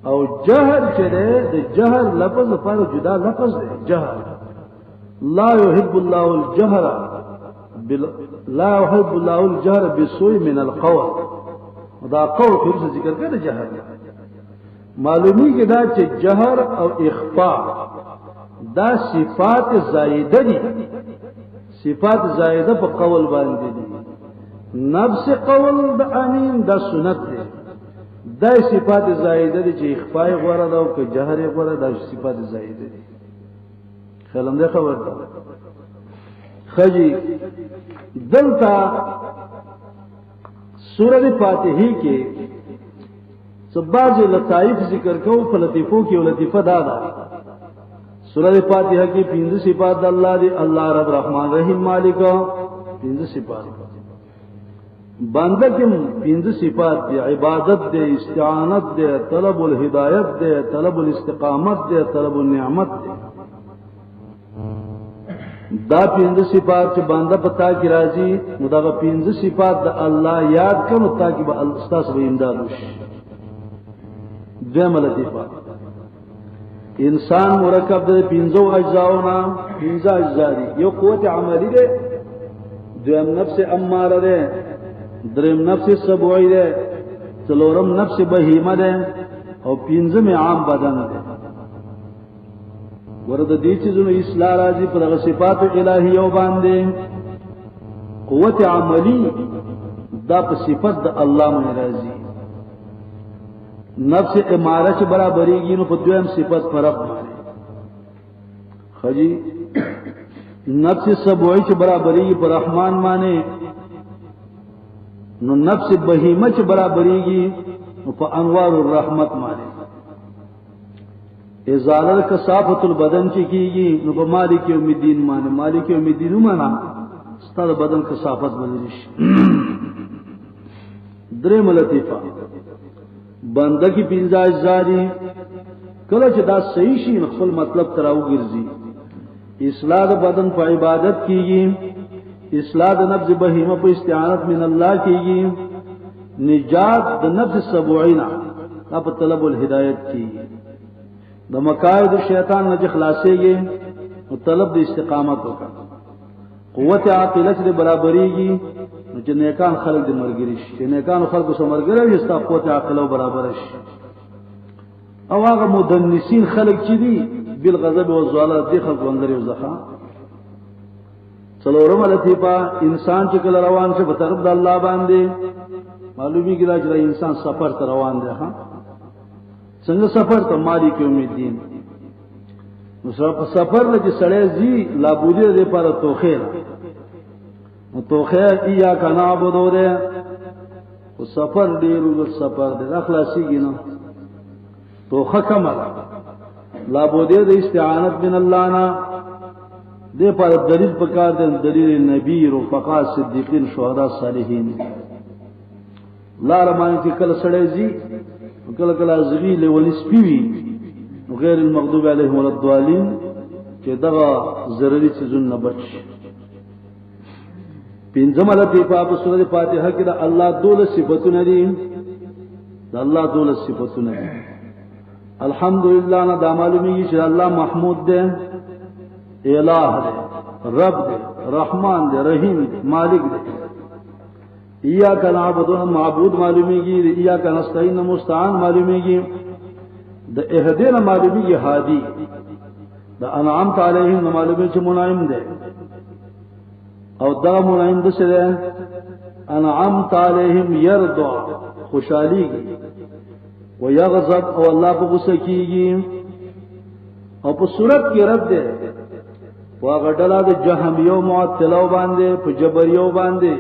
او جهر چې د جهر لفظ پر جدا لفظ دی جهر لا يحب الله الجهر لا يحب الله الجهر بالسوء من القول دا قول په ذکر کړه جهر معلومی کې دا چې جهر او اخفاء دا صفات زائده دي صفات زائده په قول باندې دي نفس قول د امین دا سنت دي دا صفات زائده دي چې اخفاء غوړه دا او که جهر غوړه دا صفات زائده دي خلم دې خبر ده خجی دلته سورۃ فاتحه کې سباز لطائف ذکر کو په لطیفو کې لطیفه دادا سورۃ فاتحه کې 15 صفات د الله دی الله رب رحمان رحیم مالک 15 صفات بنده کې 15 صفات دی عبادت دی استعانت دی طلب الهدایت دی طلب الاستقامت دی طلب النعمت دی دا 15 صفات چې بنده پتا کی راځي نو دا 15 صفات د الله یاد کړو تاکي به استاد به امداد وشي دویم لطیفه انسان مرکب د 15 اجزاؤنا 15 اجزا دي یو قوت عملی ده دویم نفس اماره ده دریم نفس سبوعی ده څلورم نفس بهیمه ده او پنځم عام بدن ده ورته دې چیزونو اصلاح راځي پر هغه صفات الهیه باندې قوت عملی دا په صفات د الله باندې راځي نفس اماره چې برابرېږي نو په دویم صفت فرق باندې خجی نفس سبوعی چې برابرېږي پر رحمان باندې نو نفس بهیمه چې برابرېږي نو په انوار الرحمت باندې ازاله کثافت البدن چې کیږي نو په مالک یوم الدین باندې مالک یوم الدین معنا ستاسو بدن کثافت باندې شي درې لطیفه بنده کی 15 اجزا دي کله چې دا صحیح شي خپل مطلب تراو ګرځي اصلاح د بدن په عبادت کیږي اصلاح د نفس بهیمه په استعانت من الله کیږي نجات د نفس سبوعینا په طلب الهدایت کیږي د مکائد شیطان نه خلاصيږي او طلب د استقامت وکړه قوت عاقله د برابرېږي چې نیکان خلق د مرګري شي نیکان خلق سره مرګري وي ستا قوت عاقله برابر شي او هغه مدنسین خلق چې دي بالغضب او زوال دي خلق وندري او زخه څلورم لطیفه انسان چې کله روان شي په طرف د الله باندې معلومی کیږي چې انسان سفر ته روان دی ها څنګه سفر ته مالک یوم الدین نو سفر لږ سړی زی لابودی دې پر توخه نو توخه یا کنا عبادت ده او سفر ډیرو سفر ده اخلاصي کینو تو خکمه لابودې د استعانت من الله نه دې پر دلیل پکار دې دلیل نبی رفقا صدیقین شهدا صالحین لار باندې کله سړی زی کله کله ازغی له ولسپی غیر المغضوب علیهم ولا الضالین چې دغه ضروري چیزونه بچ پنځمه لته په سورۃ فاتحه کې د الله دوله صفاتونه دي د الله دوله صفاتونه دي الحمدلله نه دا معلومیږي چې الله محمود دی الہ دی رب دی رحمان دی رحیم دی مالک دی ایاک نعبد معبود معلومیږي ایاک نستعین مستعان معلومیږي د اهدینا معلومیږي هادی د انعام علیهم معلومیږي چې منعم دی او دا منعم د څه دی انعام علیهم یرضى خوشاليږي ويغضب او الله په غصه کیږي او په صورت کې رد ده واغه ډلا د جهمیو معطلو باندې په جبریو باندې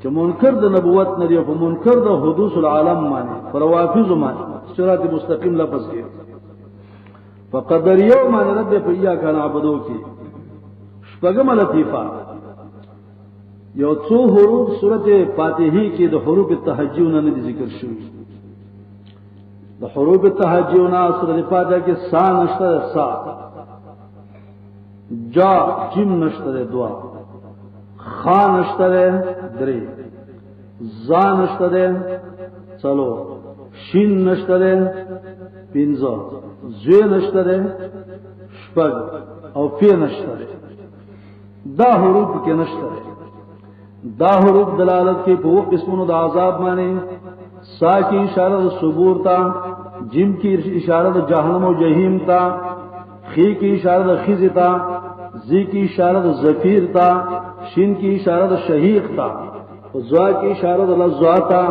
چې منکر د نبوت نه دی په منکر د حدوث العالم باندې پروافیز باندې صراط مستقیم لفظ کې فقدریو باندې رد په یا کان عبدو کې شپږم لطیفه یو څو حروف سورته فاتحه کې د حروف تهجیون نه ذکر شوی د حروف تهجیون سورته فاتحه کې سا نشته سا جا جیم نشته دوا خا نشته درې زا نشته چلو شین نشته پنځه زوی نشته شپږ او فی نشته دا حروف کې نشته دا حروف دلالت کې په قسمونو د عذاب باندې سا کی اشاره د صبور تا جیم کی اشاره د جهنم او جهنم تا خی کی اشاره د خزی تا زی کی اشاره د زفیر تا شین کی اشاره د شهیق تا او زوا کی اشاره د لزوا تا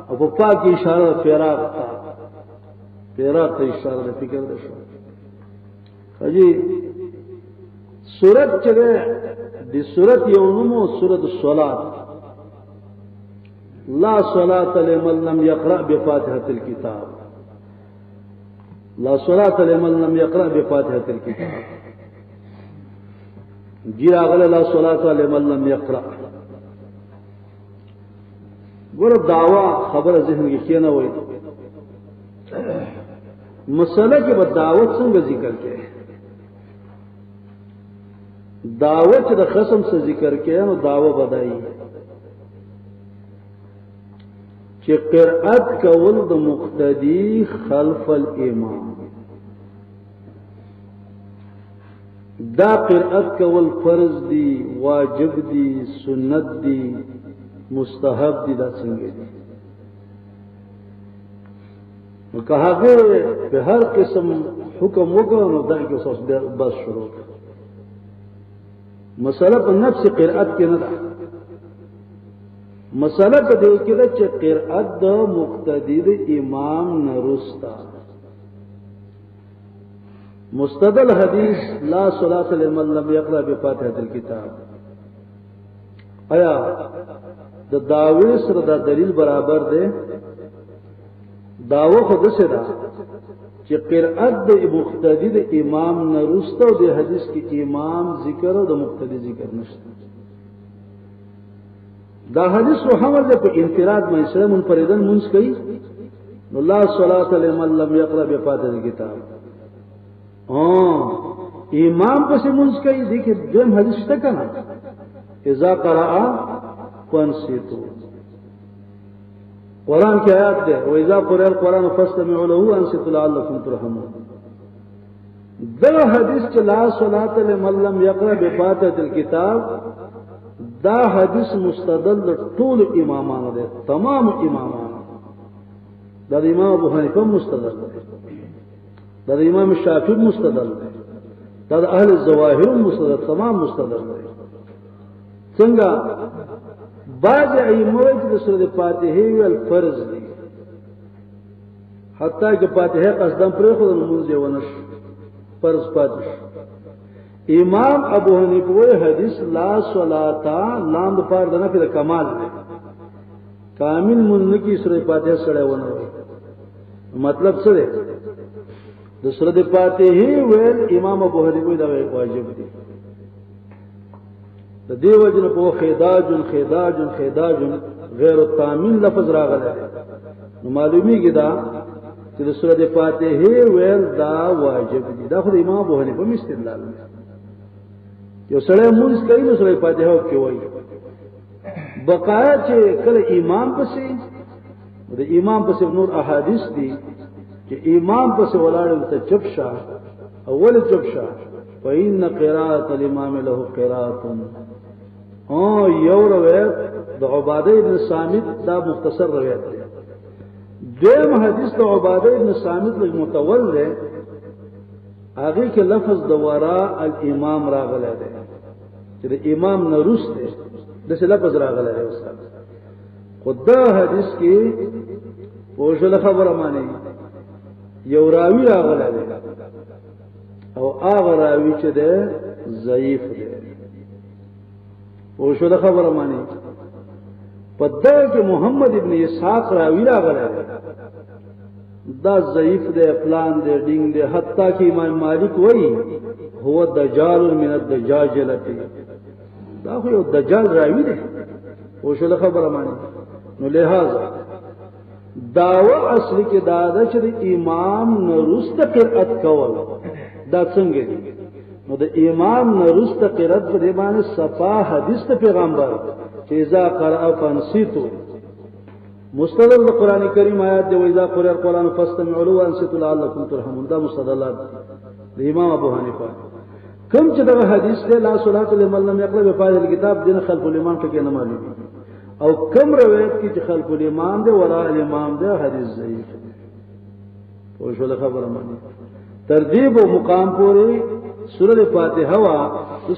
او پا کی اشاره د فراق تا فراق ته اشاره د فکر ده شو حجی سورت چگه دی سورت یونمو سورت الصلاة لا صلاة لمن لم يقرأ بفاتحة الكتاب لا صلاة لمن لم يقرأ بفاتحة الكتاب جی آغل لا صلاة لمن لم يقرأ گورا دعوی خبر ذہن کی کیا نہ ہوئی مسئلہ کی با دعوت سنگ ذکر کے دعوت د خصم سے ذکر کیا نو دعوه بدائی چې قرأت کول د مقتدی خلف الامام دا قرأت کول فرض دی واجب دی سنت دی مستحب دی دا څنګه دی نو که هغه په هر قسم حکم وکړو نو دا کې اوس بس شروع مسئلہ په نفس قرأت کې نه ده مسئلہ په دې کې ده چې قرأت د مقتدی د امام نه رستا مستدل حدیث لا صلاة لمن لم يقرأ بفاتحة الكتاب آیا د داوی سره دا دلیل برابر ده داوه خود څه ده چې قرأت د مقتدی د امام نه رسته او د حدیث کې امام ذکر او د مقتدی ذکر نشته دا حدیث رو حمل په انفراد مې سره منفردن منځ کوي نو لا صلاة لمن لم يقرأ بفاتحة الكتاب امام پس منځ کوي دیکھیں دیم حدیث شته کنه اذا قرأ فانصتوا قرآن کی آیات ده وَإِذَا قُرِئَ الْقُرْآنُ فَاسْتَمِعُوا لَهُ وَأَنصِتُوا لَعَلَّكُمْ تُرْحَمُونَ دا حدیث چې لا صلاة لمن لم يقرأ بفاتحة الكتاب دا حدیث مستدل ټول امامانو ده تمام امامانو دا د امام ابو حنیفه مستدل ده دا د امام شافعی مستدل ده دا د اهل الظواهر مستدل تمام مستدل ده څنګه بعض ائمه چې د سورۃ فاتحه ول فرض دي حتی چې فاتحه قصدن پرې خو د منځ یو نش فرض پاتې امام ابو حنیفه وی حدیث لا صلاة لام د پاره د نفي د کمال دی کامل منځ کی سورۃ فاتحه سره ونه مطلب څه دی د سورۃ فاتحه ویل امام ابو حنیفه دا واجب دی د دې وجنه په خداج غیر التامین لفظ راغلی نو معلومیږي دا چې د سورۃ فاتحه ویل دا واجب دی دا خو د امام ابو حنیفه استدلال دی یو سړی مونږ کوي نو سورۃ فاتحه کې وایي بقایا چې کله امام پسې د امام پسې نور احادیث دي چې امام پسې ولاړ ته چپ شه اول چپ شه فإن قراءة الإمام له قراءة او یو روایت د عباده بن صامت دا مختصر روایت دی دیم حدیث د عباده بن صامت لږ متول دی هغه کې لفظ د وراء الامام راغلی دی چې د امام نه وروسته د څه لفظ راغلی دی استاد خدا حدیث کې پوښتنه خبره مانی یو راوی راغلی دی او هغه راوی چې ده ضعیف دی پوښتنه خبره مانی پدې کې محمد ابن اسحاق راوی راغلی دی دا ضعیف دی پلان دی ډینګ دی حتی کہ امام مالک وایي هو دجال من الدجاجله دا خو یو دجال راوی دی پوښتنه خبره مانی نو لہذا داوا اصل کې دا چې امام نرست قرأت کول دا څنګه دي نو د امام نرست قرأت په دې باندې صفا حدیث ته پیغمبر چې اذا قرأ فانصتوا مستدل قرآن کریم آیات دی واذا قرأ القرآن فاستمعوا له وانصتوا لعلكم ترحمون دا مستدلات د امام ابو حنیفه کوم چې دا حدیث دی لا صلاه لمن لم يقرأ بفاضل الكتاب دین خلف الامام کې نه معلومي او کم روایت کی چې خلف الامام دے وراء الامام دے حدیث ضعیف او شو خبره مانی ترتیب و مقام پوری سورۃ فاتحه وا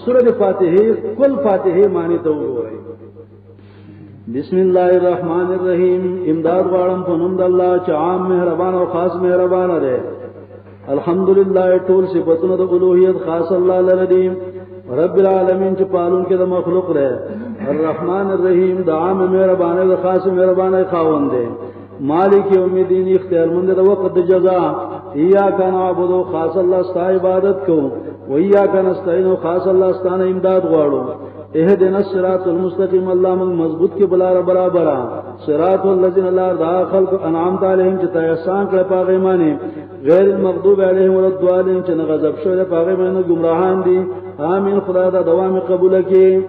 سورۃ فاتحه کل فاتحه معنی ته وګورئ بسم الله الرحمن الرحیم امداد غواړم په نوم د الله چې عام مهربان او خاص مهربان دی الحمدلله ټول صفاتونه د الوهیت خاص الله لري رب العالمین چې پالون کې د مخلوق رہے الرحمن الرحیم د عام مهربانه او خاص مهربانه خاوند دی مالک یوم الدین اختیار مند د وقت د جزاء ایاک نعبد خاص الله ستاسو عبادت کو و ایاک نستعین خاص الله ستاسو امداد غواړو اهدنا الصراط المستقیم الله من مضبوط کې بلا برابر صراط الذین لا داخل انعمت علیهم چې احسان کړ پاغه معنی غیر المغضوب علیهم ولا الضالین چې غضب شوی پاغه معنی گمراهان دي آمین خدا دا دوام قبول کړي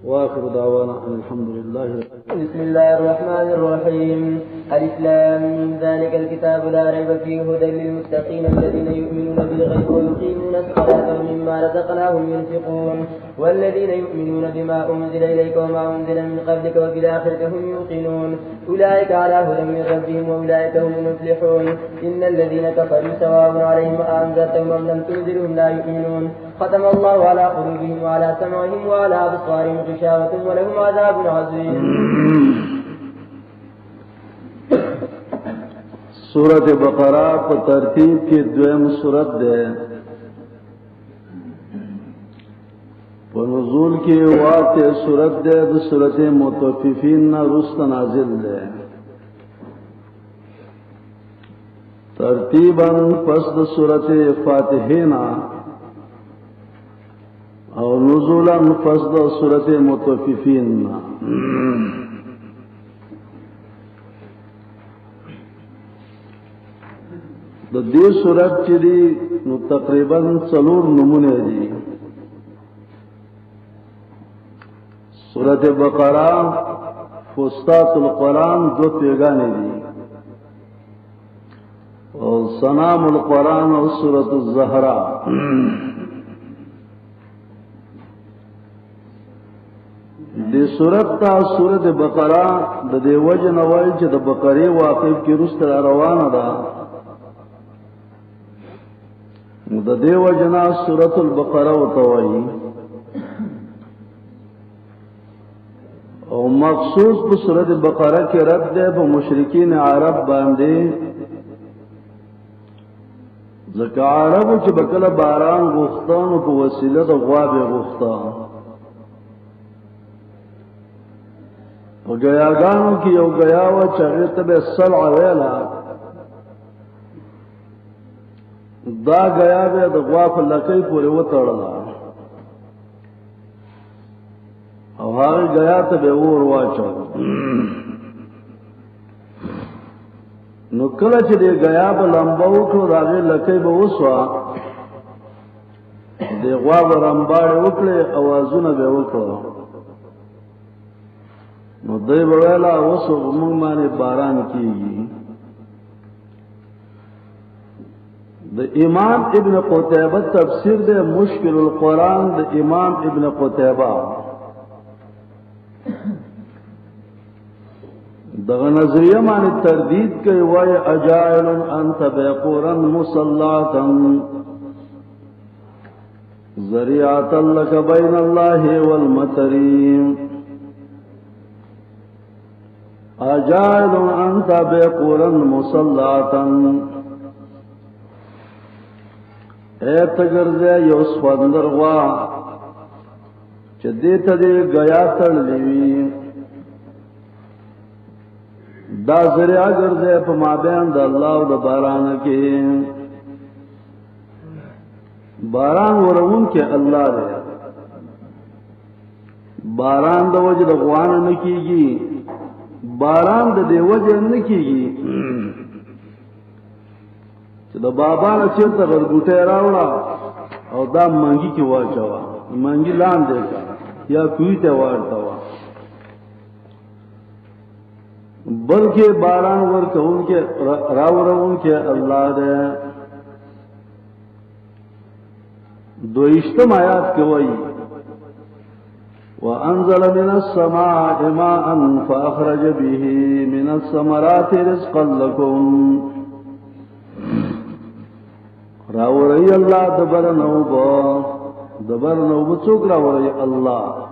واخر دعوانا الحمد لله. بسم الله الرحمن الرحيم. الف لام ذلك الكتاب لا ريب فيه هدى للمتقين الذين يؤمنون بالغيب ويقيمون الصلاة ومما رزقناهم ينفقون والذين يؤمنون بما أنزل إليك وما أنزل من قبلك وبالآخرة هم يوقنون أولئك على هدى من ربهم وأولئك هم المفلحون. إن الذين كفروا سواء عليهم أأنذرتهم أم لم تنذرهم لا يؤمنون. ختم الله على قلوبهم وعلى سمعهم وعلى أبصارهم غشاوة ولهم عذاب عظيم. سورۃ بقرہ په ترتیب کې دویم سورۃ ده په نزول کې واقع سورۃ ده د سورۃ مطففین نه وروسته نازل ده ترتیبا پس د سورۃ فاتحه نه او نزولا پس د سورۃ مطففین نه د دې سورۃ چې دی نو تقریبا 4 نمونه دي سورۃ بقرہ فستات القرآن 2 پیغانے دي او سنام القرآن او سورۃ الزهراء دې سورۃ تا سورۃ بقرہ د دې وجه نوای چې د بقره واقع کې رسته روانه ده د دیو جنا سورۃ البقرہ وتوئی او مخصوص په سورۃ بقرہ کې رد ده په مشرکین عرب باندې ځکه عربو چې بکله باران غوښتان په وسیله د غواب غوښتان او غیاګانو کې یو غیا و چې هغه ته به سلع ویلا دا گیا به د غوا په لکۍ پورې وتړله او هغه گیا ته به اور واچو نو کله چې د گیا په لمبا وکړو د هغې لکۍ به وسوه د غوا به رمباړې وکړې اوازونه به وکړو نو دوی به ویله اوس موږ باندې باران کېږي د امام ابن قتیبه تفسیر د مشکل القرآن د امام ابن قتیبه دغه نظریه باندې تردید کوي وای اجائل انت بقرا مصلاتا ذریعه لك بین الله والمترین اجائل انت بقرا مصلاتا ایت گرزه یو سپندر غوا چې دې ته دې گیا تړلې وي دا ذریعہ گرزه په مابین د الله او د باران کې باران ورون کې الله دې باران د وجه د غوان نه کیږي باران د دې وجه نه کیږي چې د بابا نه چیرته غرګوټه راوړه او دا منګي کې واچوا منګي لاندې کا یا کوی ته ورتوا بلکې باران ورکون کې راوړون کې الله دې دویشتم آیات کې وایي وانزل من السماء ماء فاخرج به من الثمرات رزقا لكم راوړی الله دبر نو څوک راوړی الله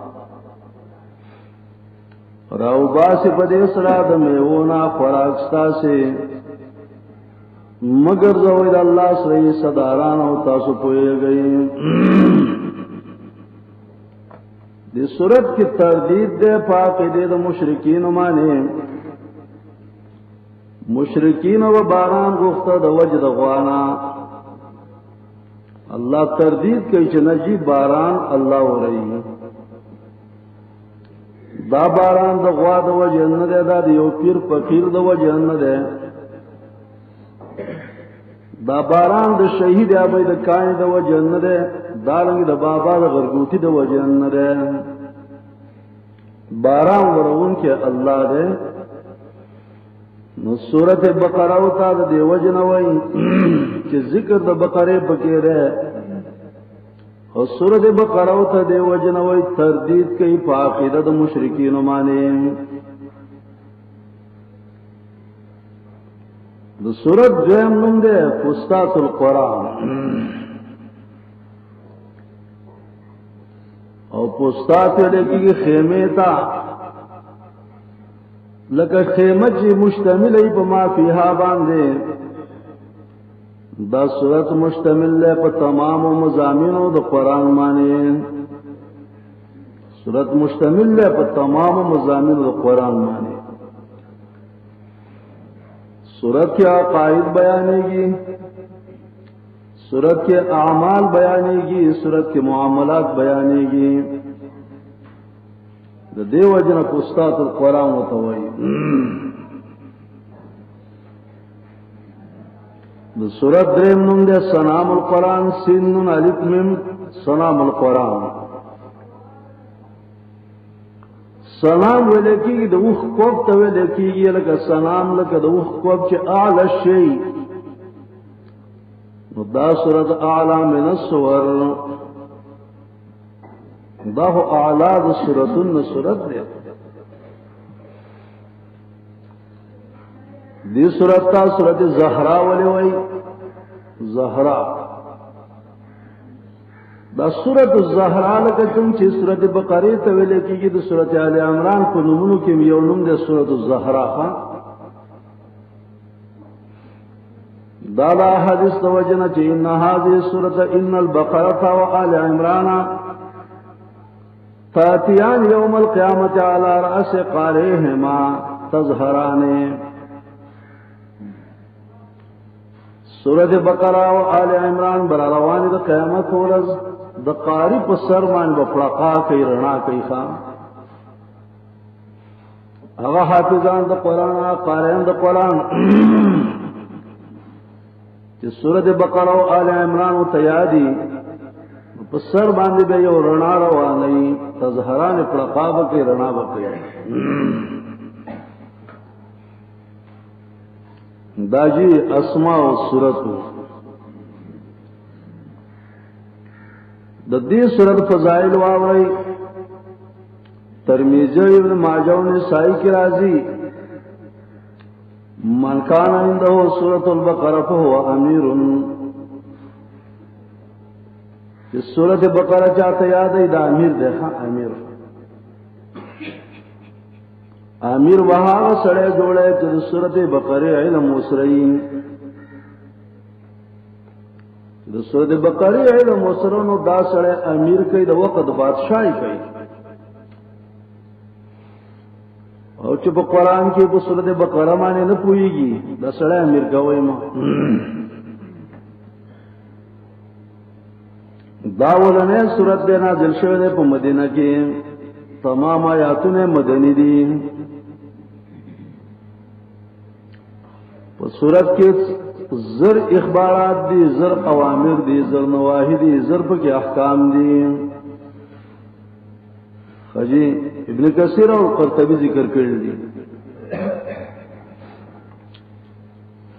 راو باسی پا دے سرا دا میونا خوراکستا سے مگر زوید اللہ سرئی صداران و تاسو پوئے گئی دی صورت کی تردید دے پاکی دے دا مشرکین مانے مشرکین و باران گفتا دا وجد غوانا اللہ تردید کئی چنجی باران اللہ ہو رہی ہے دا باران د غوا د وجه نه ده دا د یو پیر فقیر د وجه نه ده دا باران د شهید ابي د کاین د وجه نه ده دا رنګ د بابا د غرګوټي د وجه نه ده باران ورون کې الله ده نو سورته بقره او تا د وجه نه وای چې ذکر د بقره پکې ده او سورۃ بقرہ ته دی وجنوي تردید کوي په عقیده د مشرکین باندې د سورۃ دویم نوم دی فستات القرآن او فستات دې کې خیمه تا لکه خیمه چې مشتمل ای په ما فیها باندې دا صورت مشتمل ہے پر تمام مضامینوں دا قرآن مانے صورت مشتمل ہے پر تمام مضامینوں دا قرآن مانے صورت کے عقائد بیانے گی صورت کے اعمال بیانے گی صورت کے معاملات بیانے گی دا دیو جنا فستات القرآن متوئی سورت دریم نوم دے سنام القرآن سین نون الف میم سنام القرآن سلام ولیکي د وخ کوب ته ولیکي لکه سلام لکه د وخ کوب چې اعلى شی نو دا سورت اعلى من السور دا هو اعلى د سورتن سورت دی دی سورت تا سورت زهرا ولې وای زهرا دا سورت الزهرا لکه څنګه چې سورت بقره ته ویل کېږي د سورت آل عمران په نومونو کې یو نوم دی سورت الزهرا دا لا حدیث توجنه چې ان هذه سورت ان البقره وآل عمران تاتيان يوم القيامه على راس قارئهما تظهران سورۃ بقرہ او آل عمران بر روان د قیامت ورځ د قاری په سر باندې بپړقا کوي رڼا کوي خان هغه حافظان د قران قاریان د قران چې سورۃ بقرہ او آل عمران او تیادی په سر باندې به یو رڼا رواني تظهران پړقا کوي رڼا کوي داجی اسماء و سورتو د دې سورت فضائل واوري ترمذی ابن ماجه او نسائی کی راضی من کان عنده سورۃ البقرہ فهو امیر یہ سورۃ بقرہ چاہتے یاد ہے دا امیر دیکھا امیر وہاں سڑے جوڑے کہ سورۃ بقرہ علم وسرین سورۃ بقرہ علم وسرن دا سڑے امیر کئی دا وقت بادشاہی کئی او چې په قران کې په سورۃ بقرہ باندې نه پويږي دا سړی امیر کوي ما دا ولنه سورۃ به نازل شوه په مدینه کې تمام آیاتونه مدنی دي په سورۃ کې زر اخبارات دي زر اوامر دي زر نواهی دي زر په کې احکام دي خجی ابن کثیر اور قرطبی ذکر کړل دي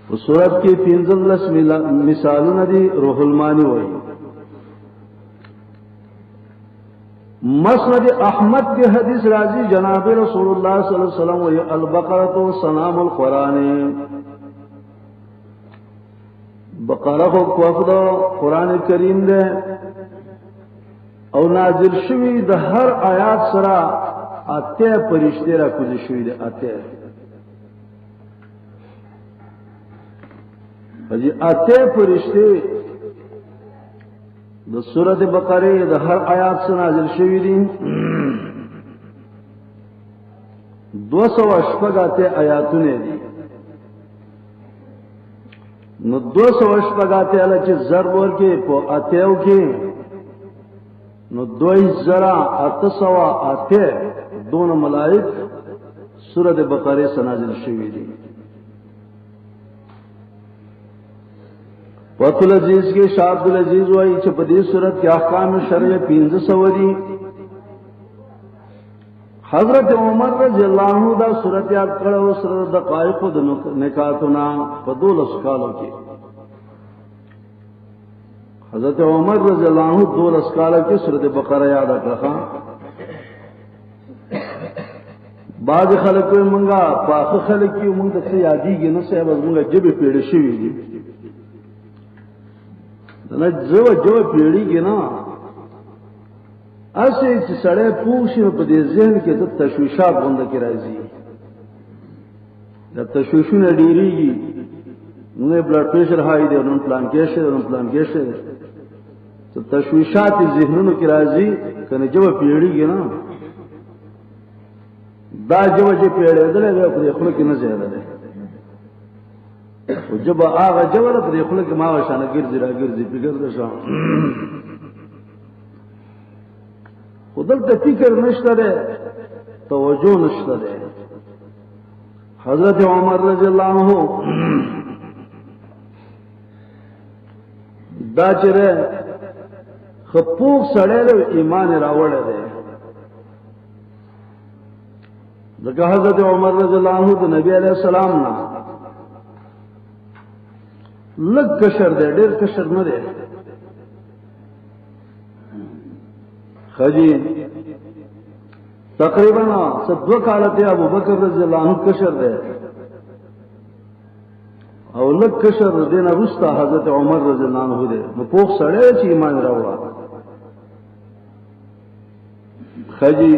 په سورۃ کې 15 مثالونه دي روح المانی وایي مسند احمد کی حدیث راضی جناب رسول اللہ صلی اللہ علیہ وسلم وی البقرۃ سنام القرآن بقرہ کو وفد قرآن کریم دے او نازل شوی د هر آیات سره اته پرشته را کوزي شوی دي اته بجی اته پرشته د سورۃ بقرہ د هر آیات سره نازل شوی دي 280 آیاتونه دي نو 280 اله چې ضرب ورکې په اتهو کې نو 2808 دون ملائک سورۃ بقرہ سے نازل شوی دي وقت العزیز کے شاہ عبد العزیز وائی چې په دې سورۃ کې احکام شرعی 1500 دي حضرت عمر رضی اللہ عنہ دا سورۃ یاد کړو سره دقایق د نکاتنا په 12 کالو کې حضرت عمر رضی اللہ عنہ 12 کال کې سورۃ بقرہ یاد کړه بعض خلک منګه پاخه خلک یو موږ ته یادېږي نه صاحب موږ جبه پیړې شوې دي نه جو پیړېږي نه اسې چې سړی پوښي په دې ذهن کې د تشویشات غونډه کې راځي د تشویشونه ډېریږي نو بلډ پریشر هاي دی نو پلان کې تو تشویشات ذهنونو کې راځي کنه جو پیړېږي نه دا جو چې پیړېدل دی په خپل کې نه زیاده ده او جب هغه جو په خپل کې ما وشانه ګرځي فکر شو خودل فکر نشته ده توجه نشته ده حضرت عمر رضی اللہ عنہ دا چره خپوق سړی له ایمان راوړل دی دغه حضرت عمر رضی الله عنه د نبی علیہ السلام نه لږ کشر دی ډېر کشر نه دی خجی تقریبا 2 کال ته ابو بکر رضی الله عنه کشر دی او لږ کشر دینه رستا حضرت عمر رضی الله عنه دی نو پوخ سړی چې ایمان راوړل خجی